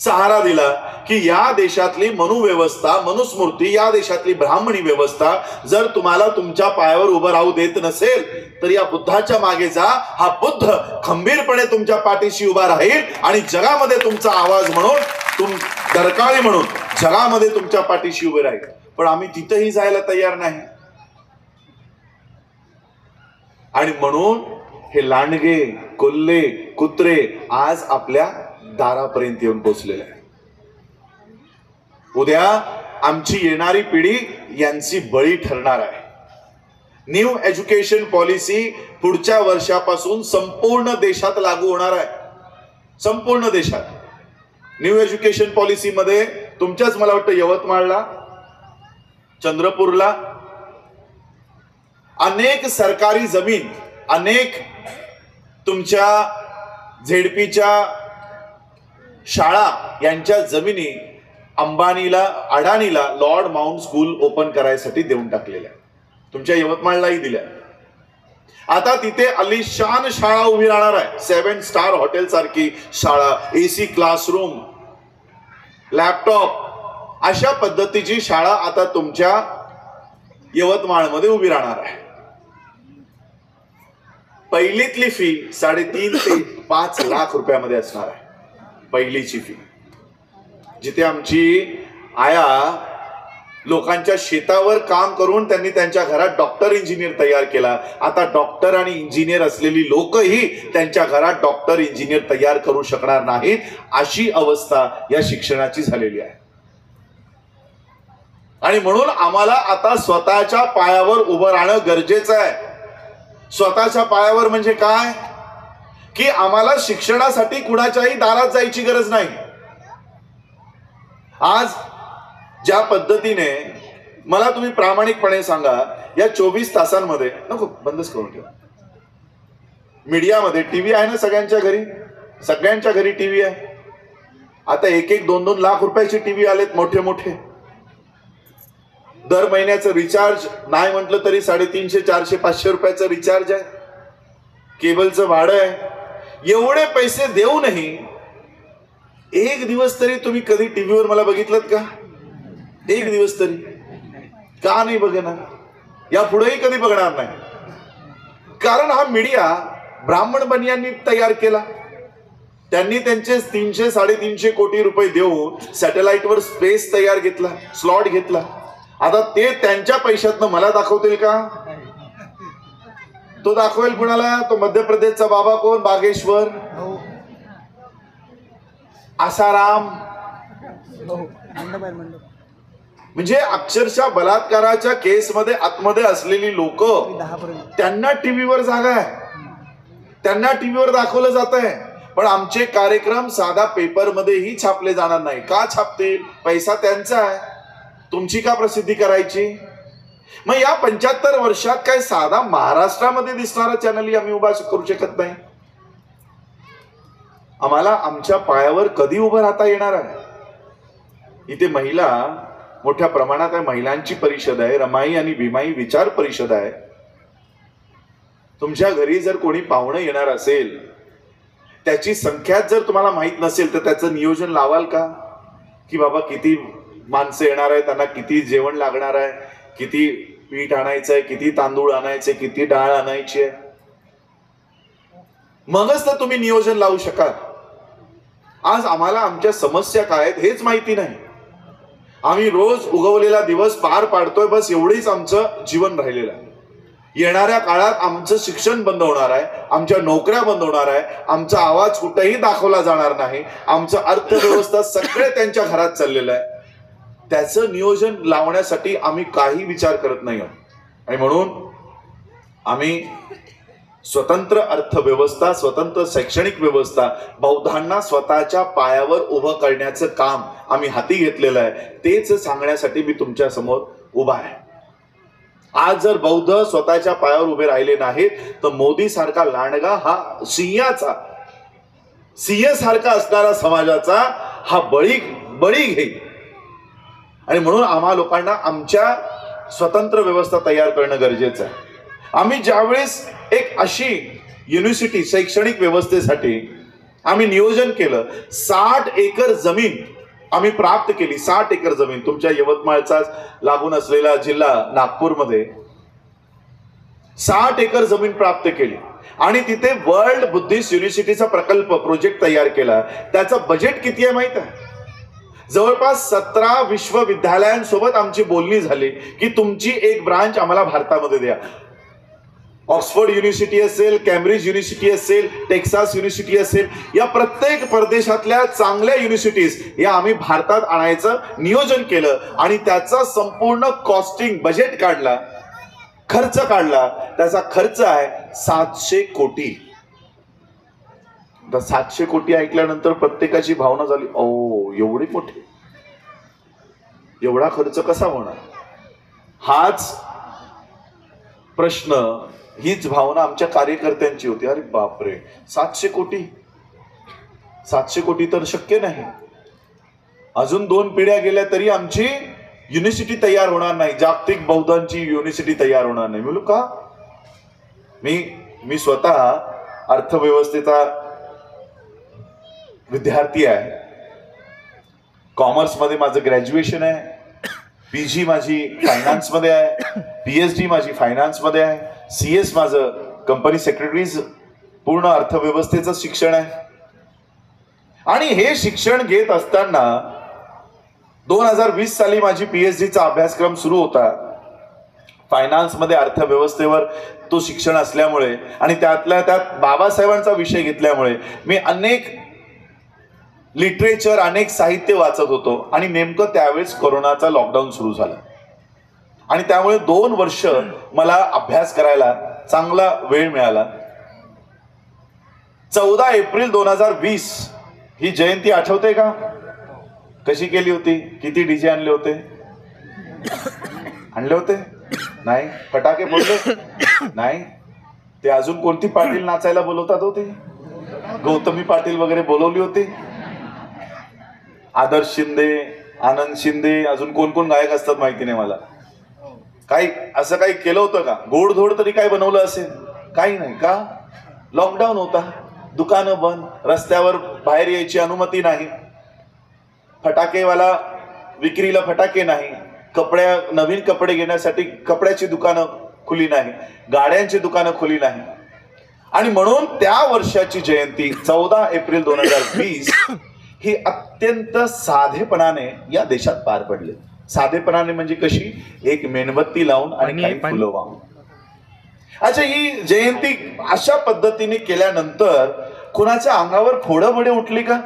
सहारा दिला की या देशातली मनुव्यवस्था, मनुस्मृती, या देशातली ब्राह्मणी व्यवस्था जर तुम्हाला तुमच्या पायावर उभं राहू देत नसेल तर या बुद्धाच्या मागे जा. हा बुद्ध खंबीरपणे तुमच्या पाठीशी उभा राहील आणि जगामध्ये तुमचा आवाज म्हणून, दरकाळी म्हणून जगामध्ये तुमच्या पाठीशी उभे राहील. पण आम्ही तिथेही जायला तयार नाही. आणि म्हणून हे लांडगे, कोल्हे, कुत्रे आज आपल्या दारापर्यंत येऊन पोहोचलेले आहे. उद्या आमची येणारी पिढी यांची बळी ठरणार आहे. न्यू एज्युकेशन पॉलिसी पुढच्या वर्षापासून संपूर्ण देशात लागू होणार आहे. संपूर्ण देशात न्यू एज्युकेशन पॉलिसी मध्ये तुमच्याच मला वाटतं यवतमाळला, चंद्रपूरला अनेक सरकारी जमीन, अनेक तुमच्या झेडपीच्या शाळा यांच्या जमिनी अंबानीला, अडानीला लॉर्ड माउंट स्कूल ओपन करायसाठी देऊन टाकलेल्या. तुमच्या यवतमाळलाही दिल्या. आता तिथे अलिशान शाळा उभी राहणार आहे. 7 स्टार हॉटेल सारखी शाळा, AC क्लासरूम, लॅपटॉप अशा पद्धतीची शाळा आता तुमच्या यवतमाळमध्ये उभी राहणार आहे. पहिलीतली फी 3.5 ते 5 लाख रुपयामध्ये असणार आहे. पहिलीची फी, जिथे आमची आया लोकांच्या शेतावर काम करून त्यांनी त्यांच्या घरात डॉक्टर इंजिनियर तयार केला. आता डॉक्टर आणि इंजिनियर असलेली लोकही त्यांच्या घरात डॉक्टर इंजिनियर तयार करू शकणार नाहीत, अशी अवस्था या शिक्षणाची झालेली आहे. आणि म्हणून आम्हाला आता स्वतःच्या पायावर उभं राहणं गरजेचं आहे. स्वतःच्या पायावर म्हणजे काय की आम्हाला शिक्षणासाठी कुणाच्याही दारात जायची गरज नाही. आज ज्या पद्धतीने मला तुम्ही प्रामाणिकपणे सांगा, या 24 तासांमध्ये नको बंदच करून ठेवा. मीडियामध्ये टीव्ही आहे ना सगळ्यांच्या घरी, सगळ्यांच्या घरी टीव्ही आहे. आता 1-1, 2-2 लाख रुपयाचे टीव्ही आलेत मोठे मोठे. दर महिन्याचं रिचार्ज नाही म्हटलं तरी 350, 400, 500 रुपयाचं रिचार्ज आहे. केबलचं भाडं आहे. एवढे पैसे देऊनही एक दिवस तरी तुम्ही कधी टीव्हीवर मला बघितलं का? एक दिवस तरी का नाही बघणार? या पुढेही कधी बघणार नाही. कारण हा मीडिया ब्राह्मण बनियांनी तयार केला. त्यांनी त्यांचे 300-350 कोटी रुपये देऊन सॅटेलाइटवर स्पेस तयार घेतला, स्लॉट घेतला. आता ते त्यांच्या पैशातनं मला दाखवतील का? तो दाखवेल कुणाला? तो मध्य प्रदेशचा बाबा कोण? बागेश्वर, आसाराम. म्हणजे अक्षरशः बलात्काराच्या केसमध्ये आतमध्ये असलेली लोक, त्यांना टीव्हीवर जागा आहे, त्यांना टीव्हीवर दाखवलं जात आहे. पण आमचे कार्यक्रम साधा पेपरमध्येही छापले जाणार नाही. का छापतील? पैसा त्यांचा आहे. तुमची का प्रसिद्धी करायची? मग या 75 वर्षात काय साधा महाराष्ट्रामध्ये दिसणारा चॅनलही आम्ही उभा करू शकत नाही? आम्हाला आमच्या पायावर कधी उभं राहता येणार आहे? इथे महिला मोठ्या प्रमाणात आहे. महिलांची परिषद आहे, रमाई आणि भीमाई विचार परिषद आहे. तुमच्या घरी जर कोणी पाहुणं येणार असेल, त्याची संख्या जर तुम्हाला माहित नसेल तर त्याचं नियोजन लावाल का? की बाबा किती माणसं येणार आहे, त्यांना किती जेवण लागणार आहे, किती पीठ आणायचं आहे, किती तांदूळ आणायचे, किती डाळ आणायची आहे, मगच तर तुम्ही नियोजन लावू शकाल. आज आम्हाला आमच्या समस्या काय आहेत हेच माहिती नाही. आम्ही रोज उगवलेला दिवस पार पाडतोय, बस एवढीच आमचं जीवन राहिलेलं आहे. येणाऱ्या काळात आमचं शिक्षण बंद होणार आहे, आमच्या नोकऱ्या बंद होणार आहे, आमचा आवाज कुठेही दाखवला जाणार नाही, आमचं अर्थव्यवस्था सगळे त्यांच्या घरात चाललेलं आहे. त्याचं नियोजन लावण्यासाठी आम्ही काही विचार करत नाही आहोत. आणि म्हणून आम्ही स्वतंत्र अर्थव्यवस्था, स्वतंत्र शैक्षणिक व्यवस्था, बौद्धांना स्वतःच्या पायावर उभं करण्याचं काम आम्ही हाती घेतलेलं आहे. तेच सांगण्यासाठी मी तुमच्या समोर उभा आहे. आज जर बौद्ध स्वतःच्या पायावर उभे राहिले नाहीत तर मोदी सारखा लांडगा हा सिंह सारखा असणारा समाजाचा हा बळी घेईल. आणि म्हणून आम्हा लोकांना आमच्या स्वतंत्र व्यवस्था तयार करणं गरजेचं आहे. आम्ही ज्यावेळेस एक अशी युनिव्हर्सिटी शैक्षणिक व्यवस्थेसाठी आम्ही नियोजन केलं, 60 एकर जमीन आम्ही प्राप्त केली. 60 एकर जमीन तुमच्या यवतमाळचा लागून असलेला जिल्हा नागपूरमध्ये 60 एकर जमीन प्राप्त केली. आणि तिथे वर्ल्ड बुद्धिस्ट युनिव्हर्सिटीचा प्रकल्प प्रोजेक्ट तयार केला. त्याचं बजेट किती आहे माहित आहे? जवळपास 17 विश्वविद्यालयांसोबत आमची बोलणी झाली की तुमची एक ब्रांच आम्हाला भारतामध्ये द्या. ऑक्सफोर्ड युनिव्हर्सिटी असेल, कॅम्ब्रिज युनिव्हर्सिटी असेल, टेक्सास युनिव्हर्सिटी असेल, या प्रत्येक परदेशातल्या चांगल्या युनिव्हर्सिटीज या आम्ही भारतात आणायचं नियोजन केलं आणि त्याचा संपूर्ण कॉस्टिंग बजेट काढला, खर्च काढला. त्याचा खर्च आहे 700 कोटी. 700 कोटी ऐकल्यानंतर प्रत्येकाची भावना झाली, ओ एवढे मोठे, एवढा खर्च कसा होणार? हाच प्रश्न, हीच भावना आमच्या कार्यकर्त्यांची होती. अरे बापरे, 700 कोटी, 700 कोटी तर शक्य नाही. अजून 2 पिढ्या गेल्या तरी आमची युनिव्हर्सिटी तयार होणार नाही, जागतिक बौद्धांची युनिव्हर्सिटी तयार होणार नाही. बोलू का? मी स्वतः अर्थव्यवस्थेचा विद्यार्थी आहे. कॉमर्समध्ये माझं ग्रॅज्युएशन आहे, पीजी माझी फायनान्समध्ये आहे, पीएचडी माझी फायनान्समध्ये आहे, CS माझं कंपनी सेक्रेटरीज, पूर्ण अर्थव्यवस्थेचं शिक्षण आहे. आणि हे शिक्षण घेत असताना 2020 साली माझी पीएचडीचा अभ्यासक्रम सुरू होता. फायनान्समध्ये अर्थव्यवस्थेवर तो शिक्षण असल्यामुळे आणि त्यातल्या त्यात बाबासाहेबांचा विषय घेतल्यामुळे मी अनेक लिटरेचर, अनेक साहित्य वाचत होतो. आणि नेमकं त्यावेळेस कोरोनाचा लॉकडाऊन सुरू झाला आणि त्यामुळे 2 वर्ष मला अभ्यास करायला चांगला वेळ मिळाला. 14 एप्रिल 2020 ही जयंती आठवते का? कशी केली होती? किती डीजे आणले होते? आणले होते? नाही. फटाके फोडले? नाही. ते अजून कोणती पाटील नाचायला बोलवतात होते? गौतमी पाटील वगैरे बोलवली होती. आदर्श शिंदे, आनंद शिंदे, अजून कोण कोण गायक असतात माहिती नाही मला. काही असं काही केलं होतं का? गोडधोड तरी काय बनवलं असेल? काही नाही. का? लॉकडाऊन होता, दुकानं बंद, रस्त्यावर बाहेर यायची अनुमती नाही, फटाकेवाला विक्रीला फटाके नाही, नवीन कपडे घेण्यासाठी कपड्याची दुकानं खुली नाही, गाड्यांची दुकानं खुली नाही. आणि म्हणून त्या वर्षाची जयंती 14 एप्रिल 2020 ही अत्यंत साधेपणाने या देशात पार पडले. साधेपणाने म्हणजे कशी? एक मेणबत्ती लावून आणि काही फुलं वाहून. अच्छा, ही जयंती अशा पद्धतीने केल्यानंतर कुणाच्या अंगावर फोडं उठली का?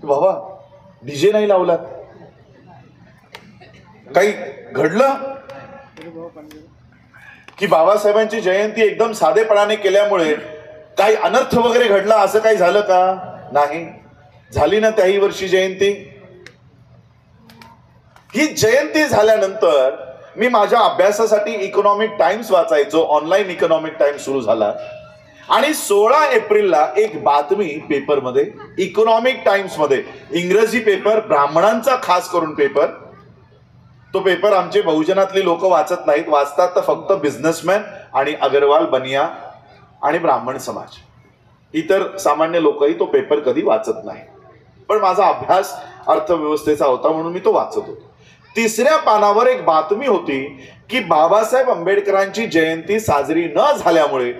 बाबा डीजे नाही लावला, काही घडलं की बाबासाहेबांची जयंती एकदम साधेपणाने केल्यामुळे काही अनर्थ वगैरे घडला, असं काही झालं का? नाही. झाली ना त्याही वर्षी जयंती. ही जयंती झाल्यानंतर मी माझ्या अभ्यासासाठी इकॉनॉमिक टाइम्स वाचायचो. ऑनलाईन इकॉनॉमिक टाइम्स सुरू झाला आणि 16 एप्रिलला एक बातमी पेपरमध्ये, इकॉनॉमिक टाइम्स मध्ये, इंग्रजी पेपर, ब्राह्मणांचा खास करून पेपर, तो पेपर आमचे बहुजनातली लोक वाचत नाहीत, वाचतात तर फक्त बिझनेसमॅन आणि अग्रवाल बनिया आणि ब्राह्मण समाज. इतर सामान्य लोकही तो पेपर कधी वाचत नाही. पण माझा अभ्यास अर्थव्यवस्थेचा होता म्हणून मी तो वाचत होतो. 3ऱ्या पानावर एक बातमी होती की बाबासाहेब आंबेडकरांची जयंती साजरी न झाल्यामुळे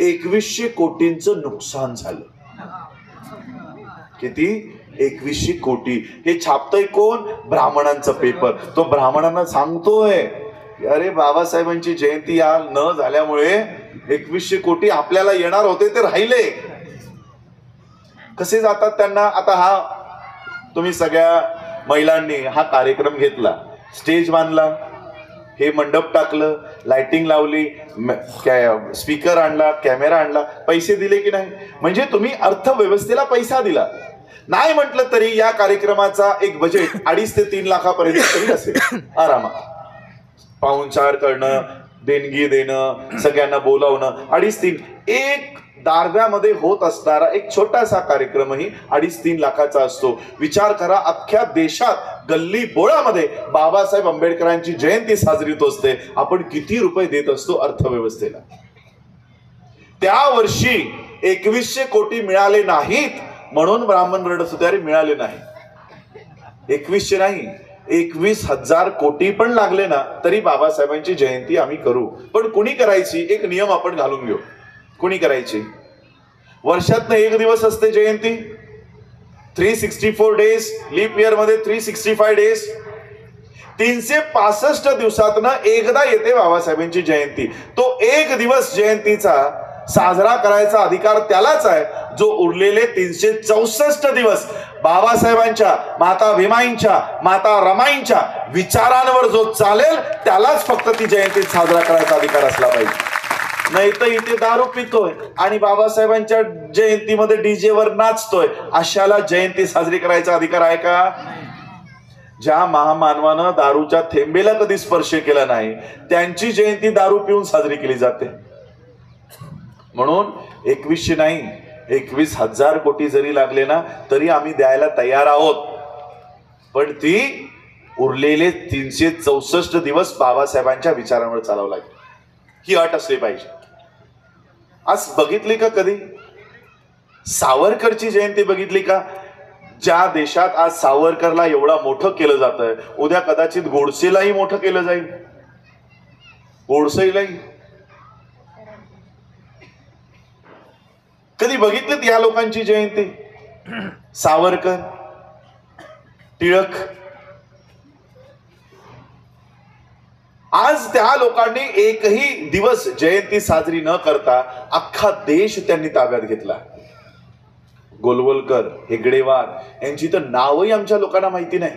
2100 कोटींचं नुकसान झालं. किती? 2100 कोटी. हे छापतय कोण? ब्राह्मणांचा पेपर. तो ब्राह्मणांना सांगतोय अरे बाबासाहेबांची जयंती या न झाल्यामुळे 2100 कोटी आपल्याला येणार होते ते राहिले. कसे जातात त्यांना? आता हा तुम्ही सगळ्या महिलांनी हा कार्यक्रम घेतला, स्टेज बांधला, हे मंडप टाकलं, लाइटिंग लावली, स्पीकर आणला, कॅमेरा आणला, पैसे दिले की नाही? म्हणजे तुम्ही अर्थव्यवस्थेला पैसा दिला. नाही म्हटलं तरी या कार्यक्रमाचा एक बजेट 2.5 ते 3 लाखापर्यंत तरी असेल आरामात. पाहुणचार करणं, देणगी देणं, सगळ्यांना बोलावणं, 2.5-3 एक दारव्यामध्ये होत असणारा एक छोटासा कार्यक्रमही 2.5-3 लाखाचा असतो. विचार करा, अख्ख्या देशात गल्ली बोळामध्ये बाबासाहेब आंबेडकरांची जयंती साजरी होत असते. आपण किती रुपये देत असतो अर्थव्यवस्थेला? त्या वर्षी 2100 कोटी मिळाले नाहीत म्हणून ब्राह्मण रडत होते, अरे मिळाले नाही. 2100 नाही, 21,000 कोटी पण लागले ना तरी बाबासाहेबांची जयंती आम्ही करू. पण कुणी करायची? एक नियम आपण घालून घेऊ. कुणी करायची? वर्षातनं 1 दिवस असते जयंती, 364 डेज, लीप इयर मध्ये 365 डेज. 365 दिवसातनं एकदा येते बाबासाहेबांची जयंती. तो एक दिवस जयंतीचा साजरा करायचा अधिकार त्यालाच आहे जो उरलेले 364 दिवस बाबासाहेबांच्या, माता भीमाईंच्या, माता रमाईंच्या विचारांवर जो चालेल त्यालाच फक्त ती जयंती साजरा करायचा अधिकार असला पाहिजे. नाही तर इथे दारू पितोय आणि बाबासाहेबांच्या जयंतीमध्ये डीजे वर नाचतोय, अशाला जयंती साजरी करायचा अधिकार आहे का? ज्या महामानवानं दारूच्या थेंबेला कधी स्पर्श केला नाही त्यांची जयंती दारू पिऊन साजरी केली जाते. म्हणून 2100 नाही 21,000 कोटी जरी लागले ना तरी आम्ही द्यायला तयार आहोत, पण ती उरलेले 364 दिवस बाबासाहेबांच्या विचारांवर चालावं लागेल, ही अट असली पाहिजे. आज बघितली का कधी सावरकरची जयंती बघितली का? ज्या देशात आज सावरकरला एवढा मोठं केलं जातंय, उद्या कदाचित गोडसेलाही मोठं केलं जाईल. गोडसेलाही कधी बघितलीत या लोकांची जयंती? सावरकर, टिळक. आज त्या लोकांनी एकही दिवस जयंती साजरी न करता अख्खा देश त्यांनी ताब्यात घेतला. गोलवलकर, हेगडेवार यांची तर नावही आमच्या लोकांना माहिती नाही,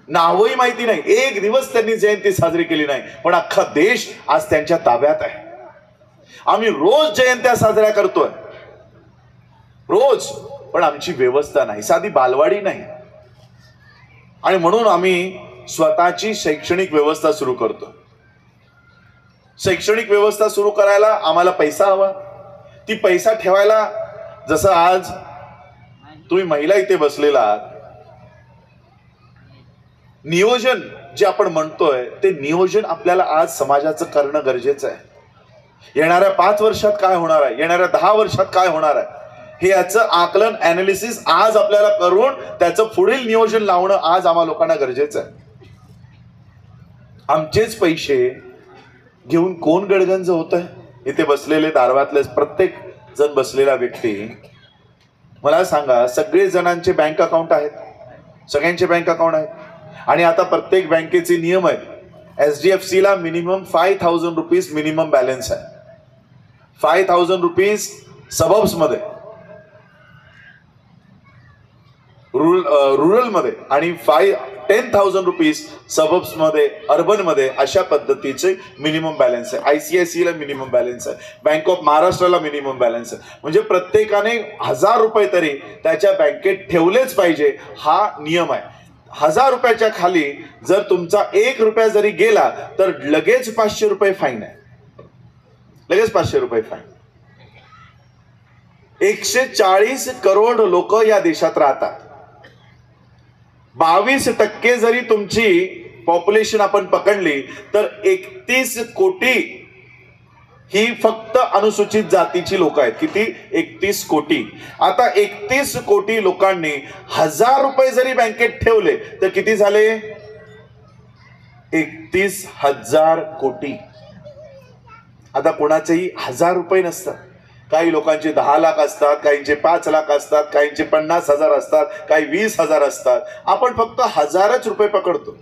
नावही माहिती नाही. एक दिवस त्यांनी जयंती साजरी केली नाही, पण अख्खा देश आज त्यांच्या ताब्यात आहे. आम्ही रोज जयंत्या साजऱ्या करतोय, रोज, पण आमची व्यवस्था नाही, साधी बालवाडी नाही. आणि म्हणून आम्ही स्वतःची शैक्षणिक व्यवस्था सुरू करतो. शैक्षणिक व्यवस्था सुरू करायला आम्हाला पैसा हवा. ती पैसा ठेवायला, जसं आज तुम्ही महिला इथे बसलेला आहात, नियोजन जे आपण म्हणतोय ते नियोजन आपल्याला आज समाजाचं करणं गरजेचं आहे. येणाऱ्या 5 वर्षात काय होणार आहे, येणाऱ्या 10 वर्षात काय होणार आहे, हे याचं आकलन, अनालिसिस आज आपल्याला करून त्याचं पुढील नियोजन लावणं आज आम्हा लोकांना गरजेचं आहे. आमचेच पैसे घेऊन कोण गडगंज होत आहे? इथे बसलेले दारवातले प्रत्येक जण बसलेला व्यक्ती मला सांगा, सगळे जणांचे बँक अकाउंट आहेत, सगळ्यांचे बँक अकाउंट आहेत. आणि आता प्रत्येक बँकेचे नियम आहेत. HDFC ला मिनिमम 5,000 रुपीज मिनिमम बॅलन्स आहे. 5,000 रुपीज सबब्स मध्ये, रुरल मध्ये, आणि 10,000 रुपीज सबब्स मध्ये, अर्बन मध्ये, अशा पद्धतीचे मिनिमम बॅलन्स आहे. ICICI ला मिनिमम बॅलन्स आहे, बँक ऑफ महाराष्ट्राला मिनिमम बॅलन्स आहे. म्हणजे प्रत्येकाने 1000 रुपये तरी त्याच्या बँकेत ठेवलेच पाहिजे, हा नियम आहे. 1000 रुपयाच्या खाली जर तुमचा 1 रुपया जरी गेला तर लगेच 500 रुपये फाईन आहे, लगेच 500 रुपये फाईन. 140 करोड लोक या देशात राहतात. 22% जरी तुमची पॉप्युलेशन आपण पकडली तर 31 कोटी ही फक्त अनुसूचित जातीची लोक आहेत. किती? 31 कोटी. आता 31 कोटी लोकांनी 1000 रुपये जरी बँकेत ठेवले तर किती झाले? 31,000 कोटी. आता कोणाचेही 1000 रुपये नसतात, काही लोकांचे 10 लाख असतात, काहींचे 5 लाख असतात, काहींचे 50,000 असतात, काही 20,000 असतात. आपण फक्त 1000च रुपये पकडतो.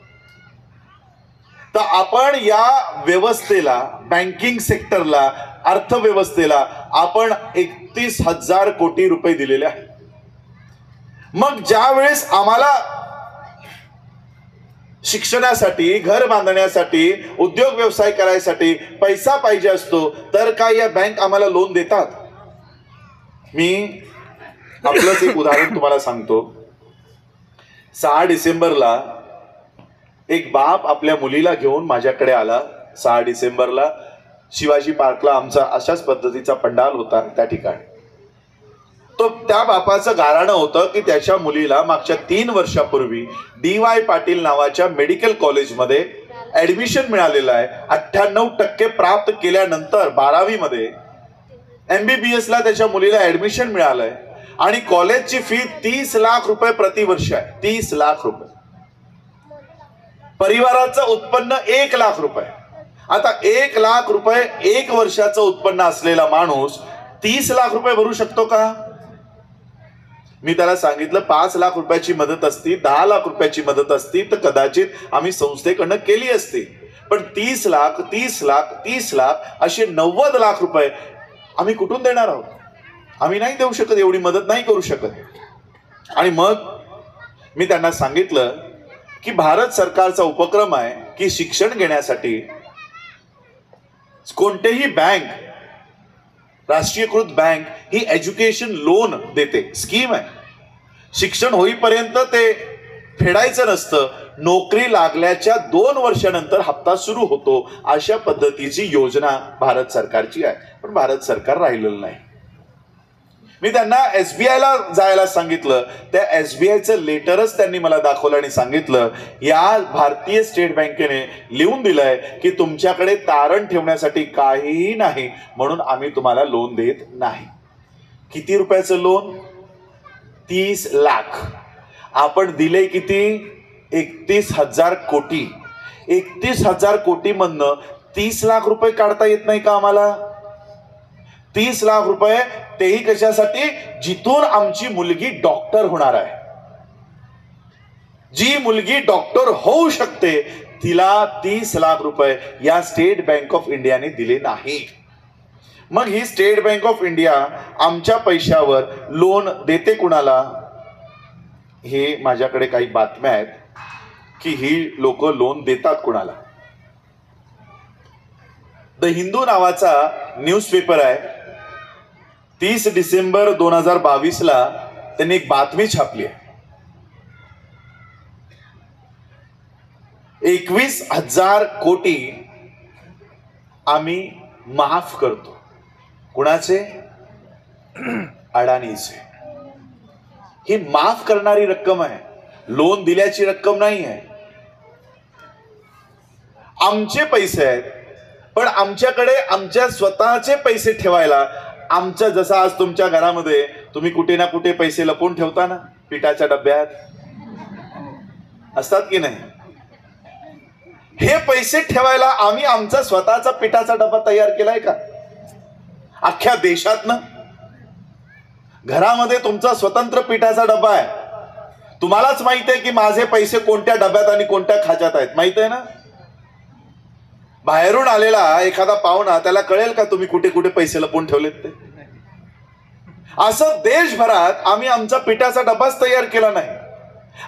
तर आपण या व्यवस्थेला, बँकिंग सेक्टरला, अर्थव्यवस्थेला आपण 31,000 कोटी रुपये दिलेले आहेत. मग ज्या वेळेस आम्हाला शिक्षणासाठी, घर बांधण्यासाठी, उद्योग व्यवसाय करायसाठी पैसा पाहिजे असतो तर काय या बँक आम्हाला लोन देतात? मी आपलंच एक उदाहरण तुम्हाला सांगतो. 6 डिसेंबरला एक बाप आपल्या मुलीला घेऊन माझ्याकडे आला. 6 डिसेंबरला शिवाजी पार्कला आमचा अशाच पद्धतीचा पंडाल होता. त्या ठिकाणी तो त्या बापाचं गाऱ्हाणं होतं की त्याच्या मुलीला मागच्या 3 वर्षापूर्वी DY पाटील नावाच्या मेडिकल कॉलेजमध्ये ऍडमिशन मिळालेलं आहे. 98% प्राप्त केल्यानंतर 12वी मध्ये MBBS ला त्याच्या मुलीला ऍडमिशन मिळालंय आणि कॉलेजची फी 30 लाख रुपये प्रतिवर्ष आहे. 30 लाख रुपये. परिवाराचं उत्पन्न 1 लाख रुपये. आता 1 लाख रुपये 1 वर्षाचं उत्पन्न असलेला माणूस 30 लाख रुपये भरू शकतो का? मी त्याला सांगितलं 5 लाख रुपयाची मदत असती, 10 लाख रुपयाची मदत असती तर कदाचित आम्ही संस्थेकडनं केली असती, पण 30 लाख 30 लाख 30 लाख असे 90 लाख रुपये आम्ही कुठून देणार आहोत? आम्ही नाही देऊ शकत, एवढी मदत नाही करू शकत. आणि मग मी त्यांना सांगितलं की भारत सरकारचा उपक्रम आहे की शिक्षण घेण्यासाठी कोणतेही बँक, राष्ट्रीयकृत बँक ही एज्युकेशन लोन देते, स्कीम आहे. शिक्षण होईपर्यंत ते फेडायचं नसतं, नोकरी लागल्याच्या 2 वर्षानंतर हप्ता सुरू होतो, अशा पद्धतीची योजना भारत सरकारची आहे. पण भारत सरकार राहिलेलं नाही. मी त्यांना SBI ला जायला सांगितलं, त्या SBIचं लेटरच त्यांनी मला दाखवलं आणि सांगितलं या भारतीय स्टेट बँकेने लिहून दिलंय की तुमच्याकडे तारण ठेवण्यासाठी काहीही नाही, म्हणून आम्ही तुम्हाला लोन देत नाही. किती रुपयाचं लोन? 30 लाख. आपण दिले किती? 31,000 कोटी. 31,000 कोटी मधनं 30 लाख रुपये काढता येत नाही का आम्हाला? 30 लाख रुपये, तेही कशासाठी? जिथून आमची मुलगी डॉक्टर होणार आहे. जी मुलगी डॉक्टर होऊ शकते तिला 30 लाख रुपये या स्टेट बँक ऑफ इंडियाने दिले नाही. मग ही स्टेट बँक ऑफ इंडिया आमच्या पैशावर लोन देते कुणाला? हे माझ्याकडे काही बातम्या आहेत की ही लोक लोन देतात कुणाला. द हिंदू नावाचा न्यूजपेपर आहे. 30 डिसेंबर 2022 ला त्यांनी एक बातमी छापली आहे. 21,000 कोटी आम्ही माफ करतो. कुणाचे? अडाणीचे. ही माफ करणारी रक्कम आहे, लोन दिल्याची रक्कम नाही आहे. आमचे पैसे आहेत, पण आमच्याकडे आमच्या स्वतःचे पैसे ठेवायला, आमच्या जसं आज तुमच्या घरामध्ये तुम्ही कुठे ना कुठे पैसे लपवून ठेवता ना, पिठाच्या डब्यात असतात की नाही, हे पैसे ठेवायला आम्ही आमचा स्वतःचा पिठाचा डबा तयार केलाय का? अख्ख्या देशातनं घरामध्ये तुमचा स्वतंत्र पिठाचा डबा आहे. तुम्हालाच माहित आहे की माझे पैसे कोणत्या डब्यात आणि कोणत्या खात्यात आहेत, माहित आहे ना? बाहेरून आलेला एखादा पाहुणा, त्याला कळेल का तुम्ही कुठे कुठे पैसे लपवून ठेवलेत ते? असं देशभरात आम्ही आमचा पिठाचा डबाच तयार केला नाही.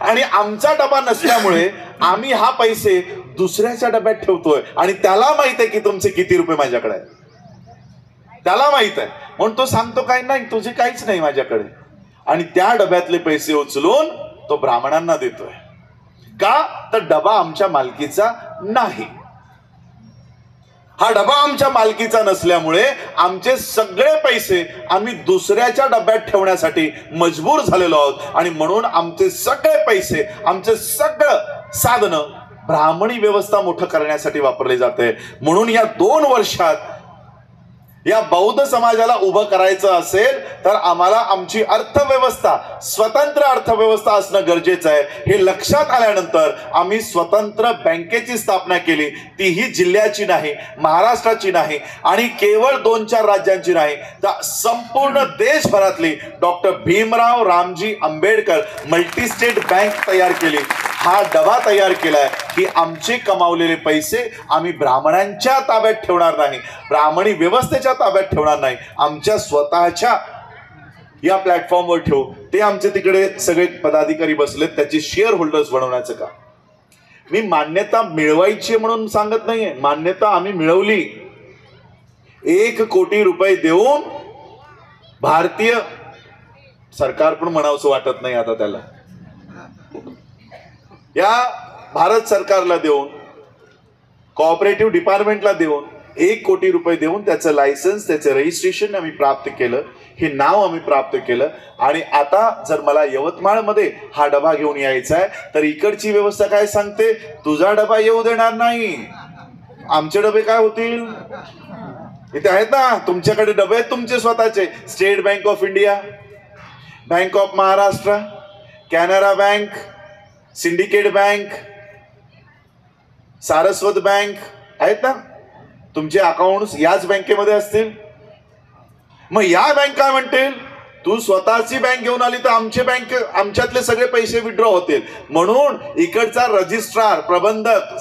आणि आमचा डबा नसल्यामुळे आम्ही हा पैसे दुसऱ्याच्या डब्यात ठेवतोय आणि त्याला माहित आहे की तुमचे किती रुपये माझ्याकडे आहेत. त्याला माहित आहे म्हणून तो सांगतो काय नाही, तुझे काहीच नाही माझ्याकडे, आणि त्या डब्यातले पैसे उचलून तो ब्राह्मणांना देतोय. का? तर डबा आमच्या मालकीचा नाही. हा डबा आमच्या मालकीचा नसल्यामुळे आमचे सगळे पैसे आम्ही दुसऱ्याच्या डब्यात ठेवण्यासाठी मजबूर झालेलो आहोत, आणि म्हणून आमचे सगळे पैसे, आमचे सगळं साधनं ब्राह्मणी व्यवस्था मोठं करण्यासाठी वापरले जाते. म्हणून या 2 वर्षात या बौद्ध समाजाला उभं करायचं असेल तर आम्हाला आमची अर्थव्यवस्था, स्वतंत्र अर्थव्यवस्था असणं गरजेचं आहे. हे लक्षात आल्यानंतर आम्ही स्वतंत्र बँकेची स्थापना केली. तीही जिल्ह्याची नाही, महाराष्ट्राची नाही, आणि केवळ 2-4 राज्यांची नाही, तर संपूर्ण देशभरातली doctor Bhimrao Ramji Ambedkar multi-state bank तयार केली. हा डबा तयार केलाय की आमचे कमावलेले पैसे आम्ही ब्राह्मणांच्या ताब्यात ठेवणार नाही, ब्राह्मणी व्यवस्थेच्या ताब्यात ठेवणार नाही, आमच्या स्वतःच्या या प्लॅटफॉर्मवर ठेवू. ते आमचे तिकडे सगळे पदाधिकारी बसलेत, त्याचे शेअर होल्डर्स बनवण्याचं काम. मी मान्यता मिळवायची म्हणून सांगत नाहीये, मान्यता आम्ही मिळवली. 1 कोटी रुपये देऊन भारतीय सरकार पण म्हणावंसं वाटत नाही आता त्याला, या भारत सरकारला देऊन, कोऑपरेटिव्ह डिपार्टमेंटला देऊन 1 कोटी रुपये देऊन त्याचं लायसन्स, त्याचं रजिस्ट्रेशन आम्ही प्राप्त केलं, हे नाव आम्ही प्राप्त केलं. आणि आता जर मला यवतमाळमध्ये हा डबा घेऊन यायचा आहे तर इकडची व्यवस्था काय सांगते, तुझा डबा येऊ देणार नाही. आमचे डबे काय होतील? इथे आहेत ना तुमच्याकडे डबे आहेत तुमचे स्वतःचे. State bank of India, bank of Maharashtra, Canara bank, syndicate bank, Saraswat bank आहेत ना, तुमचे अकाउंट्स याच बँकेमध्ये असतील. मग या बँक काय म्हणतील, तू स्वतःची बँक घेऊन आली तर आमच्यातले सगळे पैसे विड्रॉ होतील. म्हणून इकडचा रजिस्ट्रार प्रबंधक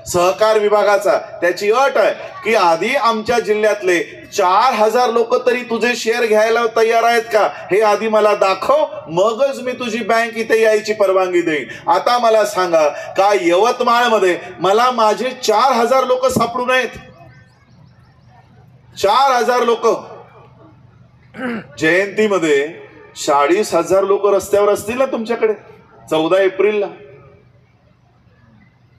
सहकार विभागाचा त्याची अट आहे की आधी आमच्या जिल्ह्यातले 4000 लोक तरी तुझे शेअर घ्यायला तयार आहेत का हे आधी मला दाखव, मगच मी तुझी बँक इथे यायची परवानगी देईन. आता मला सांगा का यवतमाळमध्ये मला माझे 4000 लोक सापडू नयेत? 4000 लोक. जयंतीमध्ये 40,000 लोक रस्त्यावर असतील ना तुमच्याकडे 14 एप्रिलला.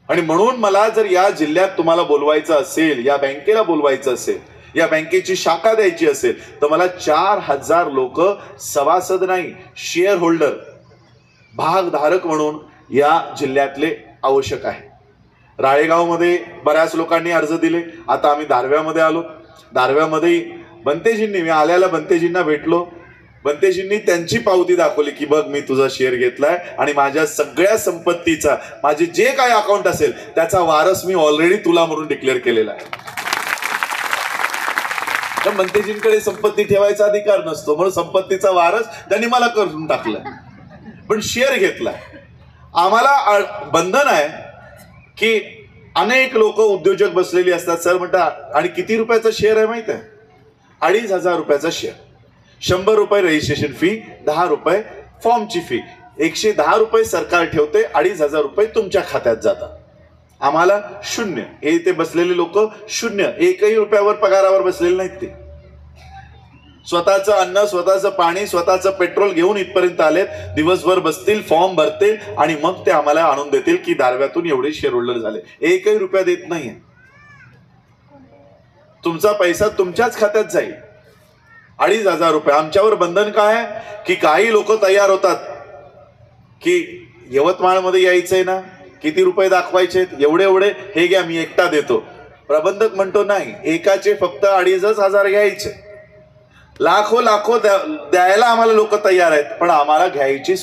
आणि म्हणून मला जर या जिल्ह्यात तुम्हाला बोलवायचं असेल, या बँकेला बोलवायचं असेल, या बँकेची शाखा द्यायची असेल तर मला 4000 लोक सभासद नाही, शेअर होल्डर, भागधारक म्हणून या जिल्ह्यातले आवश्यक आहे. राळेगावमध्ये बऱ्याच लोकांनी अर्ज दिले. आता आम्ही दारव्यामध्ये आलो. दारव्यामध्ये बंतेजींनी, मी आल्याला बंतेजींना भेटलो. बंतेजींनी त्यांची पावती दाखवली की बघ मी तुझा शेअर घेतलाय आणि माझ्या सगळ्या संपत्तीचा, माझे जे काही अकाउंट असेल त्याचा वारस मी ऑलरेडी तुला म्हणून डिक्लेअर केलेला आहे. तर बंतेजींकडे संपत्ती ठेवायचा अधिकार नसतो म्हणून संपत्तीचा वारस त्यांनी मला करून टाकला, पण शेअर घेतलाय. आम्हाला बंधन आहे की अनेक लोक उद्योजक बसलेली असतात. सर म्हणतात आणि किती रुपयाचा शेअर आहे माहित आहे? 2500 रुपयाचा शेअर, 100 रुपये रजिस्ट्रेशन फी, 10 रुपये फॉर्मची फी, 110 रुपये सरकार ठेवते, 2500 रुपये तुमच्या खात्यात जातात. आम्हाला 0. हे इथे बसलेले लोक 0, 1ही रुपयावर पगारावर बसलेले नाहीत. ते स्वतःचं अन्न, स्वतःचं पाणी, स्वतःचं पेट्रोल घेऊन इथपर्यंत आलेत. दिवसभर बसतील, फॉर्म भरतील आणि मग ते आम्हाला आणून देतील की दारव्यातून एवढे शेअर होल्डर झाले. 1ही रुपया देत नाहीये. तुमचा पैसा तुमच्याच खात्यात जाईल. 2500 रुपये. आमच्यावर बंधन काय आहे की काही लोक तयार होतात की यवतमाळमध्ये यायचंय ना, किती रुपये दाखवायचे, एवढे एवढे, हे घ्या मी एकटा देतो. प्रबंधक म्हणतो नाही, एकाचे फक्त 2500 घ्यायचे. लाखो लाखो द्यायला आम्हाला लोक तयार आहेत, पण आम्हाला घ्यायची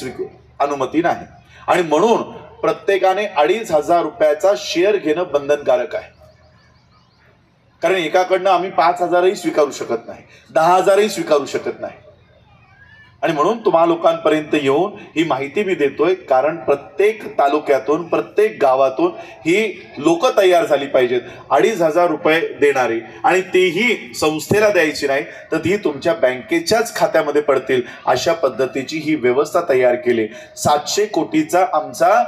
अनुमती नाही. आणि म्हणून प्रत्येकाने 2500 रुपयाचा शेअर घेणं बंधनकारक आहे. कारण एकाकडनं आम्ही 5000ही स्वीकारू शकत नाही, 10000ही स्वीकारू शकत नाही. आणि म्हणून तुम्हा लोकांपर्यंत येऊन ही माहिती मी देतोय, कारण प्रत्येक तालुक्यातून, प्रत्येक गावातून ही लोक तयार झाली पाहिजेत. 2500 रुपये देणारी, आणि तेही संस्थेला द्यायची नाही तर ती तुमच्या बँकेच्याच खात्यामध्ये पडतील अशा पद्धतीची ही व्यवस्था तयार केली. 700 कोटीचा आमचा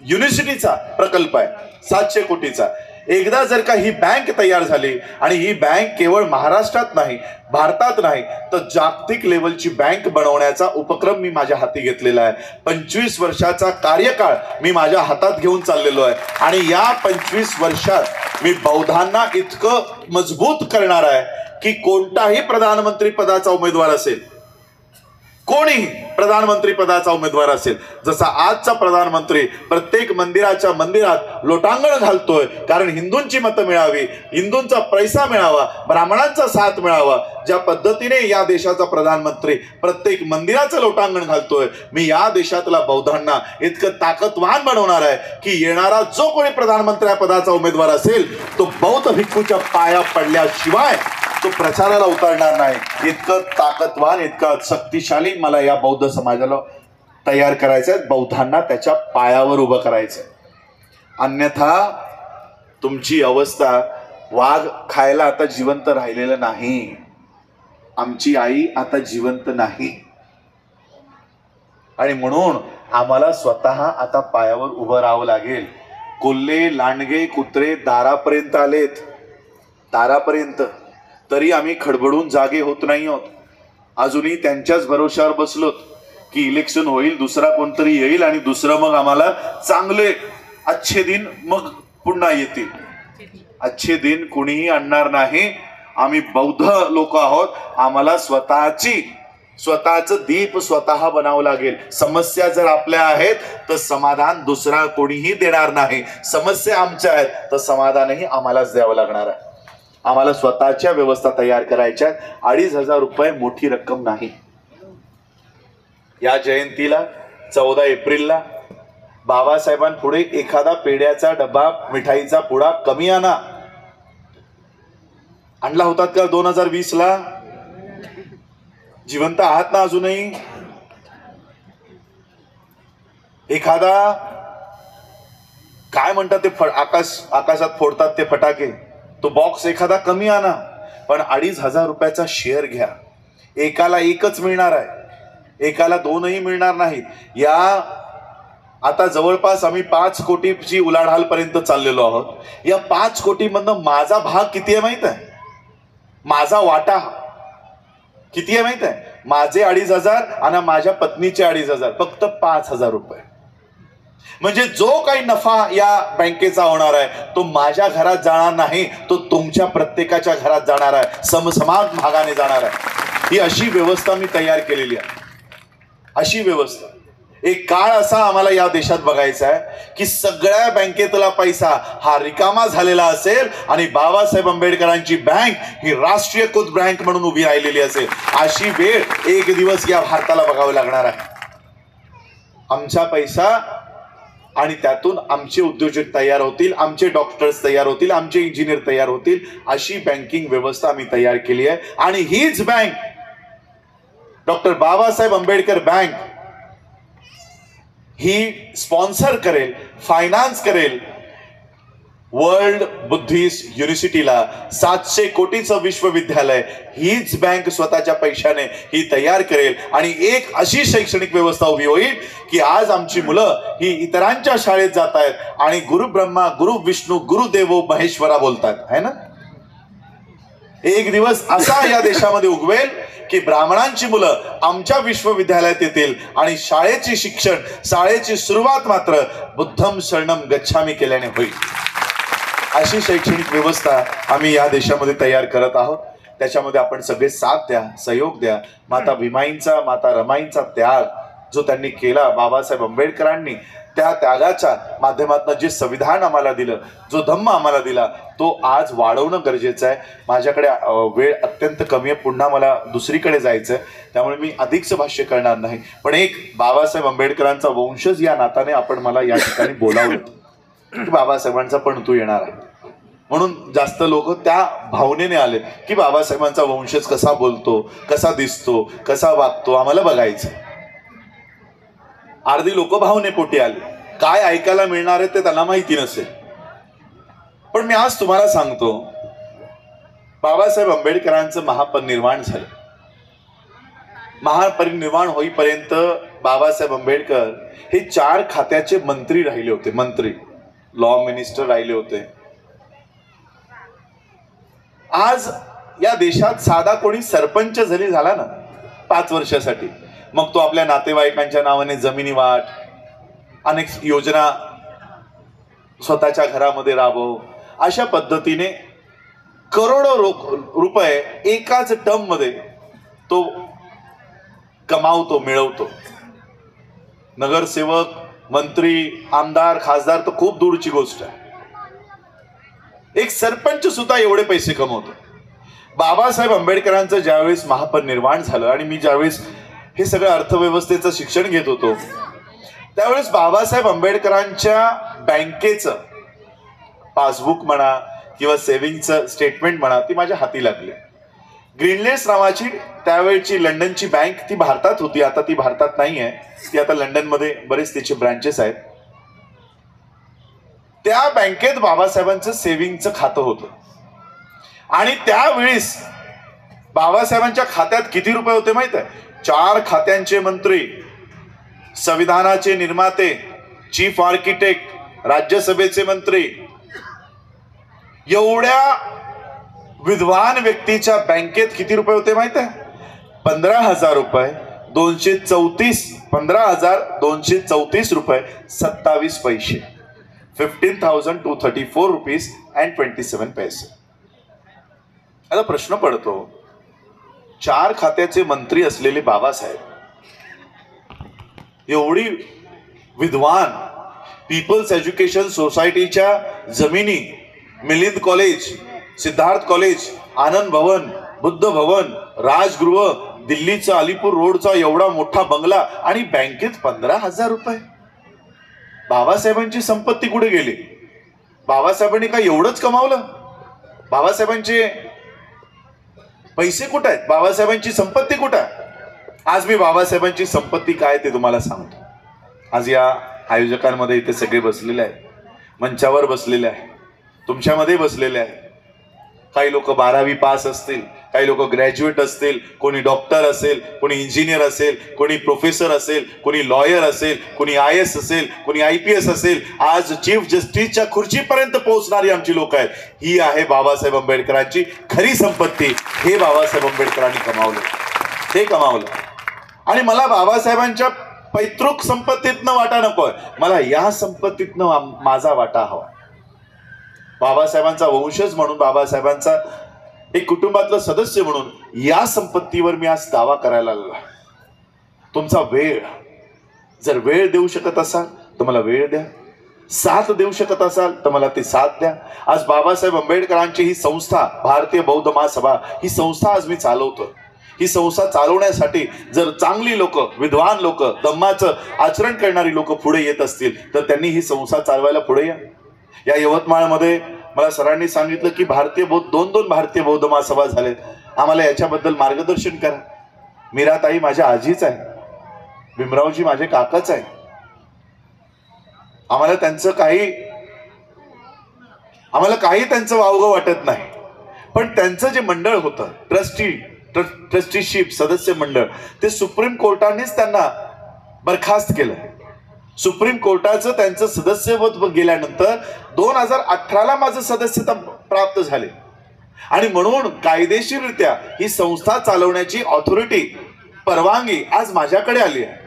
युनिव्हर्सिटीचा प्रकल्प आहे. 700 कोटीचा. एकदा जर का ही बँक तयार झाली, आणि ही बँक केवळ महाराष्ट्रात नाही, भारतात नाही, तर जागतिक लेवलची बँक बनवण्याचा उपक्रम मी माझ्या हाती घेतलेला आहे. 25 वर्षाचा कार्यकाळ मी माझ्या हातात घेऊन चाललेलो आहे. आणि या 25 वर्षात मी बौद्धांना इतकं मजबूत करणार आहे की कोणताही प्रधानमंत्री पदाचा उमेदवार असेल, कोणीही प्रधानमंत्री पदाचा उमेदवार असेल, जसा आजचा प्रधानमंत्री प्रत्येक मंदिराच्या मंदिरात लोटांगण घालतोय कारण हिंदूंची मतं मिळावी, हिंदूंचा पैसा मिळावा, ब्राह्मणांचा साथ मिळावा, ज्या पद्धतीने या देशाचा प्रधानमंत्री प्रत्येक मंदिराचं लोटांगण घालतोय, मी या देशातला बौद्धांना इतकं ताकदवान बनवणार आहे की येणारा जो कोणी प्रधानमंत्री पदाचा उमेदवार असेल तो बौद्ध भिक्खूच्या पाया पडल्याशिवाय तो प्रचाराला उतरणार नाही. इतकं ताकदवान, इतकं शक्तिशाली मला या बौद्ध समाजाला तयार करायचंय, बौद्धांना त्याच्या पायावर उभं करायचंय. अन्यथा तुमची अवस्था, वाघ खायला आता जिवंत राहिलेलं नाही, आमची आई आता जिवंत नाही. आणि म्हणून आम्हाला स्वतः आता पायावर उभं राहावं लागेल. कोल्हे, लांडगे, कुत्रे दारापर्यंत आलेत, दारापर्यंत, तरी आम्ही खडबडून जागे होत नाही आहोत. अजूनही त्यांच्याच भरोशावर बसलोत की इलेक्शन होईल, दुसरा कोणतरी येईल आणि दुसरं मग आम्हाला चांगले अच्छे दिन मग पुन्हा येतील. अच्छे दिन कोणीही आणणार नाही. आम्ही बौद्ध लोक आहोत. आम्हाला स्वतःचं दीप स्वतः बनावं लागेल. समस्या जर आपल्या आहेत तर समाधान दुसरा कोणीही देणार नाही. समस्या आमच्या आहेत तर समाधानही आम्हालाच द्यावं लागणार आहे. आम्हाला स्वतःच्या व्यवस्था तयार करायच्या. 2500 रुपये मोठी रक्कम नाही. या जयंतीला 14 एप्रिलला बाबासाहेबांपुढे एखादा पेढ्याचा डबा, मिठाईचा पुडा कमी आणा. आणला होतात का 2020ला? जिवंत आहात ना अजूनही? एखादा काय म्हणतात ते आकाशात फोडतात ते फटाके, तो बॉक्स एखादा कमी आणा, पण 2,500 रुपयाचा शेअर घ्या. एकाला एकच मिळणार आहे, एकाला दोनही मिळणार नाहीत. या आता जवळपास आम्ही 5 कोटीची उलाढाल पर्यंत चाललेलो आहोत. या 5 कोटीमधनं माझा भाग किती आहे माहित आहे? माझा वाटा किती आहे माहित आहे? माझे 2,500 आणि माझ्या पत्नीचे 2,500, फक्त 5,000 रुपये. म्हणजे जो काही नफा या बँकेचा होणार आहे तो माझ्या घरात जाणार नाही, तो तुमच्या प्रत्येकाच्या घरात जाणार आहे, समसमान भागाने जाणार आहे. ही अशी व्यवस्था मी तयार केलेली आहे. अशी व्यवस्था. एक काळ असा आम्हाला या देशात बघायचा आहे की सगळ्या बँकेतला पैसा हा रिकामा झालेला असेल आणि बाबासाहेब आंबेडकरांची बँक ही राष्ट्रीयकृत बँक म्हणून उभी राहिलेली असेल. अशी वेळ एक दिवस या भारताला बघावी लागणार आहे. आमचा पैसा आणि त्यातून आमचे उद्योजक तयार होतील, आमचे डॉक्टर्स तयार होतील, आमचे इंजिनियर तयार होतील, अशी बँकिंग व्यवस्था आम्ही तयार केली आहे. आणि हीच bank doctor Babasaheb Ambedkar bank ही स्पॉन्सर करेल, फायनान्स करेल वर्ल्ड बुद्धिस्ट युनिव्हर्सिटीला. 700 कोटीचं विश्वविद्यालय हीच बँक स्वतःच्या पैशाने ही तयार करेल. आणि एक अशी शैक्षणिक व्यवस्था उभी होईल की आज आमची मुलं ही इतरांच्या शाळेत जात आहेत आणि गुरु ब्रह्मा, गुरु विष्णू, गुरुदेवो महेश्वरा बोलतात, है ना? एक दिवस असा या देशामध्ये उगवेल की ब्राह्मणांची मुलं आमच्या विश्वविद्यालयात येतील आणि शाळेची शिक्षण, शाळेची सुरुवात मात्र बुद्धम शरणम गच्छामी केल्याने होईल. अशी शैक्षणिक व्यवस्था आम्ही या देशामध्ये तयार करत आहोत. त्याच्यामध्ये आपण सगळे साथ द्या, सहयोग द्या. माता भीमाईंचा, माता रमाईंचा त्याग जो त्यांनी केला, बाबासाहेब आंबेडकरांनी त्या त्यागाच्या माध्यमातून जे संविधान आम्हाला दिलं, जो धम्म आम्हाला दिला, तो आज वाढवणं गरजेचं आहे. माझ्याकडे वेळ अत्यंत कमी आहे, पुन्हा मला दुसरीकडे जायचं आहे, त्यामुळे मी अधिकचं भाष्य करणार नाही. पण एक बाबासाहेब आंबेडकरांचा वंशज या नात्याने आपण मला या ठिकाणी बोलावलं की बाबासाहेबांचा पण तू येणार आहे, म्हणून जास्त लोक त्या भावनेने आले की बाबासाहेबांचा वंशज कसा बोलतो, कसा दिसतो, कसा वागतो, आम्हाला बघायचं. अर्धी लोक भावनेपोटी आले, काय ऐकायला मिळणार आहे ते त्यांना माहिती नसेल. पण मी आज तुम्हाला सांगतो, बाबासाहेब आंबेडकरांचं महापरिनिर्वाण झालं. महापरिनिर्वाण होईपर्यंत बाबासाहेब आंबेडकर हे 4 खात्याचे मंत्री राहिले होते. मंत्री, लॉ मिनिस्टर राहिले होते. आज या देशात साधा कोणी सरपंच जरी झाला ना 5 वर्षासाठी, मग तो आपल्या नातेवाईकांच्या नावाने जमिनी वाट, अनेक योजना स्वतःच्या घरामध्ये राबव, अशा पद्धतीने करोडो रुपये एकाच टर्म मध्ये तो कमावतो, मिळवतो. नगरसेवक, मंत्री, आमदार, खासदार तर खूप दूरची गोष्ट आहे. एक सरपंच सुद्धा एवढे पैसे कमवतो. बाबासाहेब आंबेडकरांचं ज्यावेळेस महापरिनिर्वाण झालं आणि मी ज्यावेळेस हे सगळं अर्थव्यवस्थेचं शिक्षण घेत होतो, त्यावेळेस बाबासाहेब आंबेडकरांच्या बँकेचं पासबुक म्हणा किंवा सेव्हिंगचं स्टेटमेंट म्हणा, ती माझ्या हाती लागली. ग्रीनलेस नावाची त्यावेळची लंडनची बँक, ती भारतात होती, आता ती भारतात नाही आहे, ती आता लंडनमध्ये बरेच तिचे ब्रांचेस आहेत. त्या बँकेत बाबासाहेबांचं सेव्हिंगचं खातं होतं आणि त्यावेळेस बाबासाहेबांच्या खात्यात किती रुपये होते माहित आहे? 4 खात्यांचे मंत्री, संविधानाचे निर्माते, चीफ आर्किटेक्ट, राज्यसभेचे मंत्री, एवढ्या विद्वान व्यक्तीच्या बँकेत किती रुपये होते माहित आहे? 15,000 रुपये 15,234 रुपये 27 पैसे. 15,234 रुपीज अँड 27 पैसे. आता प्रश्न पडतो, 4 खात्याचे मंत्री असलेले बाबासाहेब, एवढी विद्वान, पीपल्स एज्युकेशन सोसायटीच्या जमिनी, मिलिंद कॉलेज, सिद्धार्थ कॉलेज, आनंद भवन, बुद्ध भवन, राजगृह, दिल्लीचा अलीपूर रोडचा एवढा मोठा बंगला आणि बँकेत 15,000 रुपये. बाबासाहेबांची संपत्ती कुठे गेली? बाबासाहेबांनी काय एवढंच कमावलं? बाबासाहेबांचे पैसे कुठे आहेत? बाबासाहेबांची संपत्ती कुठे आहे? आज मी बाबासाहेबांची संपत्ती काय ते तुम्हाला सांगतो. आज या आयोजकांमध्ये इथे सगळे बसलेले आहेत, मंचावर बसलेले आहे, तुमच्यामध्ये बसलेले आहे. काही लोक 12वी पास असतील, काही लोक ग्रॅज्युएट असतील, कोणी डॉक्टर असेल, कोणी इंजिनियर असेल, कोणी प्रोफेसर असेल, कोणी लॉयर असेल, कोणी IAS असेल, कोणी IPS असेल. आज चीफ जस्टिसच्या खुर्चीपर्यंत पोहोचणारी आमची लोक आहेत. ही आहे बाबासाहेब आंबेडकरांची खरी संपत्ती. हे बाबासाहेब आंबेडकरांनी कमावलं, ते कमावलं. आणि मला बाबासाहेबांच्या पैतृक संपत्तीतनं वाटा नकोय, मला या संपत्तीतनं माझा वाटा हवा. बाबासाहेबांचा वंशज म्हणून, बाबासाहेबांचा एक कुटुंबातलं सदस्य म्हणून या संपत्तीवर मी आज दावा करायला लागला. तुमचा वेळ, जर वेळ देऊ शकत असाल तर मला वेळ द्या, साथ देऊ शकत असाल तर मला ती साथ द्या. आज बाबासाहेब आंबेडकरांची ही संस्था, भारतीय बौद्ध महासभा, ही संस्था आज मी चालवतो. ही संस्था चालवण्यासाठी जर चांगली लोक, विद्वान लोक, धम्माचं आचरण करणारी लोक पुढे येत असतील तर त्यांनी ही संस्था चालवायला पुढे या. या यवतमाळमध्ये मला सरांनी सांगितलं की दोन भारतीय बौद्ध महासभा झालेत. आम्हाला याच्याबद्दल मार्गदर्शन करा. मीराताई माझ्या आजीच आहे, भीमरावजी माझे काकाच आहे. आम्हाला काही त्यांचं वावगं वाटत नाही. पण त्यांचं जे मंडळ होतं, ट्रस्टीशिप, सदस्य मंडळ, ते सुप्रीम कोर्टानेच त्यांना बरखास्त केलं. सुप्रीम कोर्टाचं त्यांचं सदस्यत्व गेल्यानंतर 2018ला माझं सदस्यता प्राप्त झाले. आणि म्हणून कायदेशीररित्या ही संस्था चालवण्याची ऑथॉरिटी, परवानगी आज माझ्याकडे आली आहे.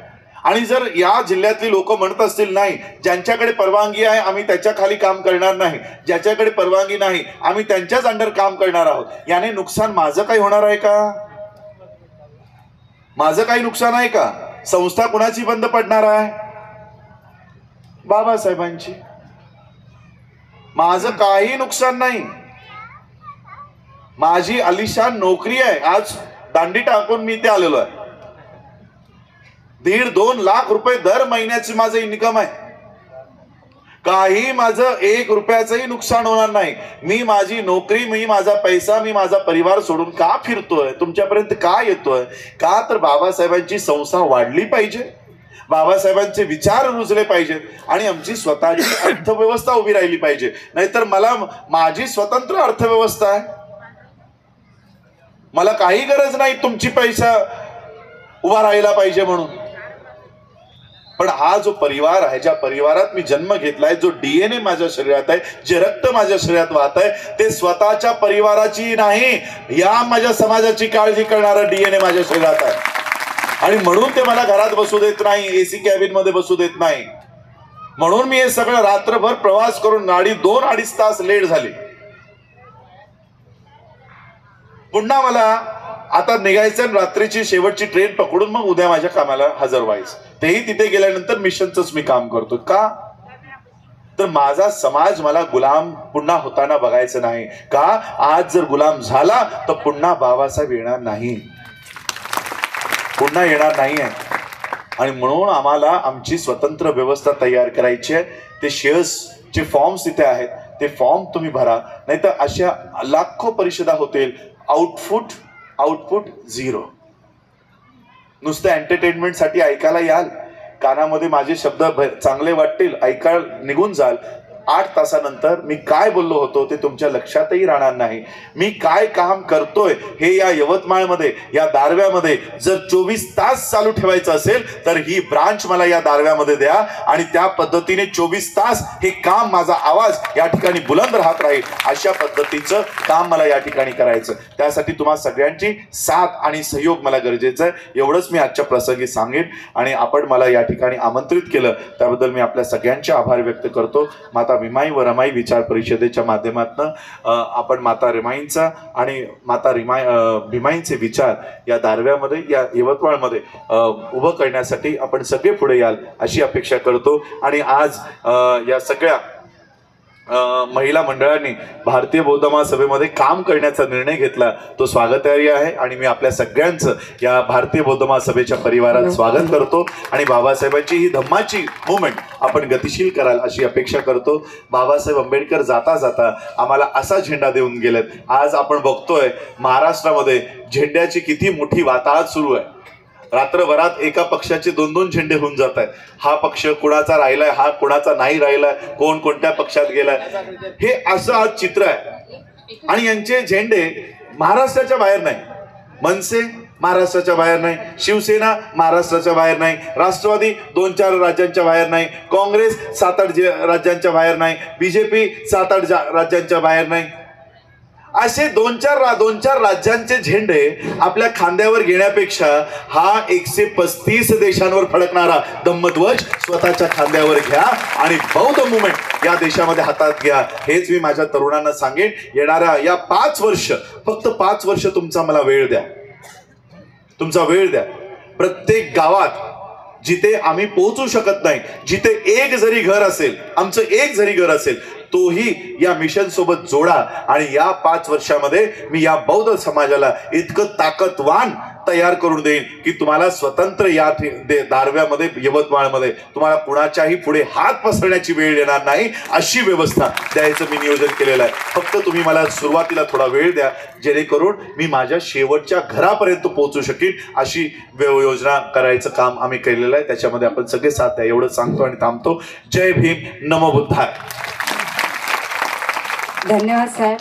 आणि जर या जिल्ह्यातली लोक म्हणत असतील नाही, ज्यांच्याकडे परवानगी आहे आम्ही त्याच्या खाली काम करणार नाही, ज्याच्याकडे परवानगी नाही आम्ही त्यांच्याच अंडर काम करणार आहोत, याने नुकसान माझं काही होणार आहे का? माझं काही नुकसान आहे का? संस्था कुणाची बंद पडणार आहे? बाबासाहेबांची. माझं काही नुकसान नाही. माझी आलिशान नोकरी आहे. आज दांडी टाकून मी इथे आलेलो आहे. 1.5-2 लाख रुपये दर महिन्याची माझं इन्कम आहे. काही माझं 1 रुपयाचंही नुकसान होणार नाही. मी माझी नोकरी, मी माझा पैसा, मी माझा परिवार सोडून का फिरतोय, तुमच्यापर्यंत का येतोय? का तर बाबासाहेबांची संस्था वाढली पाहिजे, बाबासाहेबांचे विचार रुजले पाहिजेत आणि आमची स्वतःची अर्थव्यवस्था उभी राहिली पाहिजे. नाहीतर माझी स्वतंत्र अर्थव्यवस्था आहे. मला काही गरज नाही तुमची पैसा उभा राहिला पाहिजे म्हणून. पण हा जो परिवार आहे, ज्या परिवारात मी जन्म घेतलाय, जो DNA माझ्या शरीरात आहे, जे रक्त माझ्या शरीरात वाहत आहे, ते स्वतःच्या परिवाराची नाही, या माझ्या समाजाची काळजी करणारा DNA माझ्या शरीरात आहे. आणि म्हणून ते मला घरात बसू देत नाही, AC कॅबिन मध्ये बसू देत नाही. म्हणून मी हे सगळं रात्रभर प्रवास करून 2-2.5 तास लेट झाले. पुन्हा मला आता निघायचं, रात्रीची शेवटची ट्रेन पकडून मग उद्या माझ्या कामाला हजर व्हायचं. तेही तिथे गेल्यानंतर मिशनच मी काम करतो. का तर माझा समाज मला गुलाम पुन्हा होताना बघायचं नाही. का? आज जर गुलाम झाला तर पुन्हा बाबासाहेब येणार नाही, पुन्हा येणार नाही आहे. आणि म्हणून आम्हाला आमची स्वतंत्र व्यवस्था तयार करायची आहे. ते शेअर्सचे फॉर्म्स इथे आहेत, ते फॉर्म तुम्ही भरा. नाहीतर अशा लाखो परिषदा होतील, आउटपुट 0. नुसतं एंटरटेनमेंटसाठी ऐकायला याल, कानामध्ये माझे शब्द चांगले वाटतील, ऐकायला निघून जाल. 8 तासानंतर मी काय बोललो होतो ते तुमच्या लक्षातही राहणार नाही. मी काय काम करतोय हे या यवतमाळमध्ये, या दारव्यामध्ये जर 24 तास चालू ठेवायचं असेल तर ही ब्रांच मला या दारव्यामध्ये द्या आणि त्या पद्धतीने 24 तास हे काम, माझा आवाज या ठिकाणी बुलंद राहत राहील, अशा पद्धतीचं काम मला या ठिकाणी करायचं. त्यासाठी तुम्हाला सगळ्यांची साथ आणि सहयोग मला गरजेचं आहे. एवढंच मी आजच्या प्रसंगी सांगेन. आणि आपण मला या ठिकाणी आमंत्रित केलं त्याबद्दल मी आपल्या सगळ्यांचे आभार व्यक्त करतो. माता भीमाई व रमाई विचार परिषदेच्या माध्यमातून आपण माता रमाईंचा आणि माता भीमाईंचे विचार या दारव्यामध्ये, या यवतमाळमध्ये उभं करण्यासाठी आपण सगळे पुढे याल अशी अपेक्षा करतो. आणि आज या सगळ्या महिला मंडळांनी भारतीय बौद्ध महासभेमध्ये काम करण्याचा निर्णय घेतला, तो स्वागतार्ह आहे. आणि मी आपल्या सगळ्यांचं या भारतीय बौद्ध महासभेच्या परिवारात स्वागत करतो. आणि बाबासाहेबांची ही धम्माची मुवमेंट आपण गतिशील कराल अशी अपेक्षा करतो. बाबासाहेब आंबेडकर जाता जाता आम्हाला असा झेंडा देऊन गेलेत. आज आपण बघतोय महाराष्ट्रामध्ये झेंड्याची किती मोठी वाताहत सुरू आहे. रात्रभरात एका पक्षाचे 2-2 झेंडे होऊन जात आहेत. हा पक्ष कुणाचा राहिलाय, हा कुणाचा नाही राहिलाय, कोण कोणत्या पक्षात गेलाय, हे असं आज चित्र आहे. आणि यांचे झेंडे महाराष्ट्राच्या बाहेर नाही. मनसे महाराष्ट्राच्या बाहेर नाही, शिवसेना महाराष्ट्राच्या बाहेर नाही, राष्ट्रवादी 2-4 राज्यांच्या बाहेर नाही, काँग्रेस 7-8 राज्यांच्या बाहेर नाही, बीजेपी 7-8 राज्यांच्या बाहेर नाही. असे 2-4 राज्यांचे झेंडे आपल्या खांद्यावर घेण्यापेक्षा हा 135 देशांवर फडकणारा धम्मध्वज स्वतःच्या खांद्यावर घ्या आणि बौद्ध मुवमेंट या देशामध्ये हातात घ्या. हेच मी माझ्या तरुणांना सांगेन. येणाऱ्या या 5 वर्ष, फक्त 5 वर्ष तुमचा मला वेळ द्या, तुमचा वेळ द्या. प्रत्येक गावात जिथे आम्ही पोहोचू शकत नाही, जिथे एक जरी घर असेल, आमचं एक जरी घर असेल, तोही या मिशन सोबत जोडा. आणि या 5 वर्षामध्ये मी या बौद्ध समाजाला इतकं ताकदवान तयार करून देईन की तुम्हाला स्वतंत्र या दारव्यामध्ये, यवतमाळमध्ये तुम्हाला कुणाच्याही पुढे हात पसरण्याची वेळ येणार नाही, अशी व्यवस्था द्यायचं मी नियोजन केलेलं आहे. फक्त तुम्ही मला सुरुवातीला थोडा वेळ द्या, जेणेकरून मी माझ्या शेवटच्या घरापर्यंत पोहोचू शकेन, अशी योजना करायचं काम आम्ही केलेलं आहे. त्याच्यामध्ये आपण सगळे साथ द्या, एवढं सांगतो आणि थांबतो. जय भीम, नमो बुद्धाय. धन्यवाद साहेब.